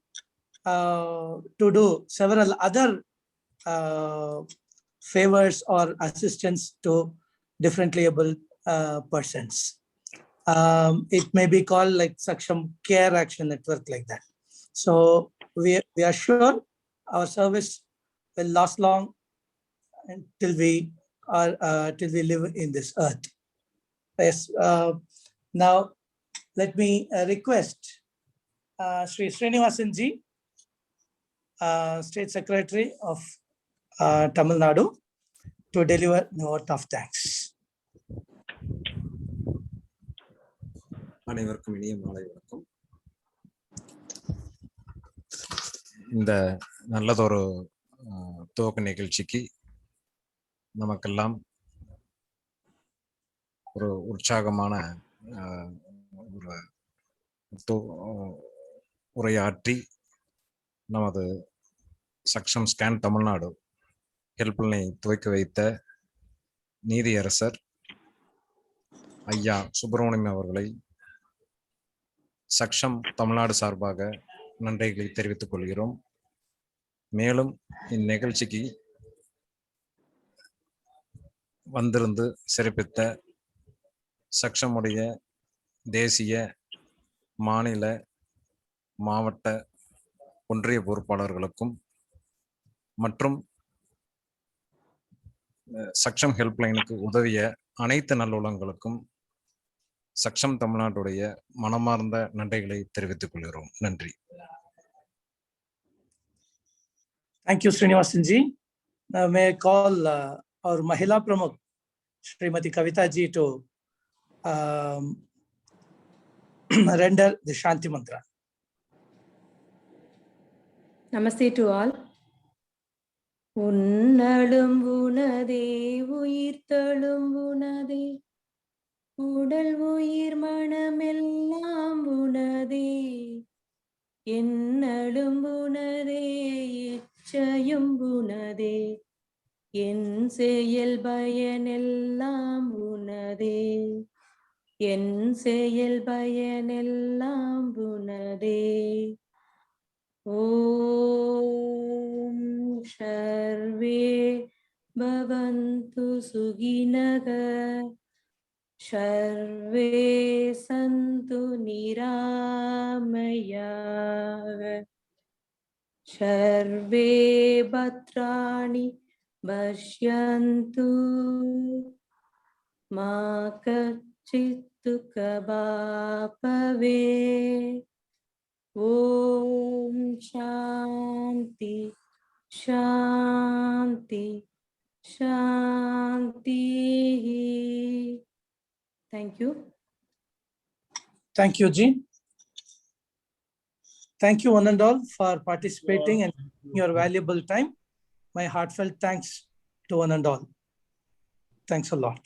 Speaker 7: to do several other favors or assistance to differently able persons. It may be called like Saksham Care Action Network, like that. So we are sure our service will last long until we live in this earth. Yes. Now, let me request Sri Srinivasan Ji, State Secretary of Tamil Nadu, to deliver the vote of thanks.
Speaker 19: அனைவருக்கும் இனிய மாலை வணக்கம். இந்த நல்லதொரு துவக்க நிகழ்ச்சிக்கு நமக்கெல்லாம் ஒரு உற்சாகமான ஒரு உரையாற்றி நமது சக்ஷம் ஸ்கேன் தமிழ்நாடு ஹெல்ப்லைனை துவக்கி வைத்த நீதியரசர் ஐயா சுப்பிரமணியம் அவர்களை சக்ஷம் தமிழ்நாடு சார்பாக நன்றிகளை தெரிவித்துக் கொள்கிறோம். மேலும் இந்நிகழ்ச்சிக்கு வந்திருந்து சிறப்பித்த சக்ஷமுடைய தேசிய, மாநில, மாவட்ட, ஒன்றிய பொறுப்பாளர்களுக்கும் மற்றும் சக்ஷம் ஹெல்ப்லைனுக்கு உதவிய அனைத்து நல்லுள்ளங்களுக்கும் சக்ஷம் தமிழ்நாட்டுடைய மனமார்ந்த நன்றிகளை தெரிவித்துக் கொள்கிறோம். நன்றி.
Speaker 7: Thank you, Srinivasan ji. Now may I call our Mahila Pramukh, Srimati Kavita ji, to render the Shanti Mantra.
Speaker 20: Namaste to all. உன்னலும் உனதே உயிர்த்தலும் உனதே உடல் உயிர் மனமெல்லாம் உனதே என்னலும் உனதே இச்சையும் உனதே என் செயல் பயனெல்லாம் உனதே என் செயல் பயனெல்லாம் உனதே. ஓம் சர்வே பவந்து சுகினக சர்வே சந்து நிராமயாக சர்வே பத்ராணி பஷ்யந்து மா கச்சித் துக்கபாபவே. ஓம் சாந்தி சாந்தி சாந்தி. Thank you.
Speaker 7: Thank you, Ji. Thank you, one and all, for participating and your valuable time. My heartfelt thanks to one and all. Thanks a lot.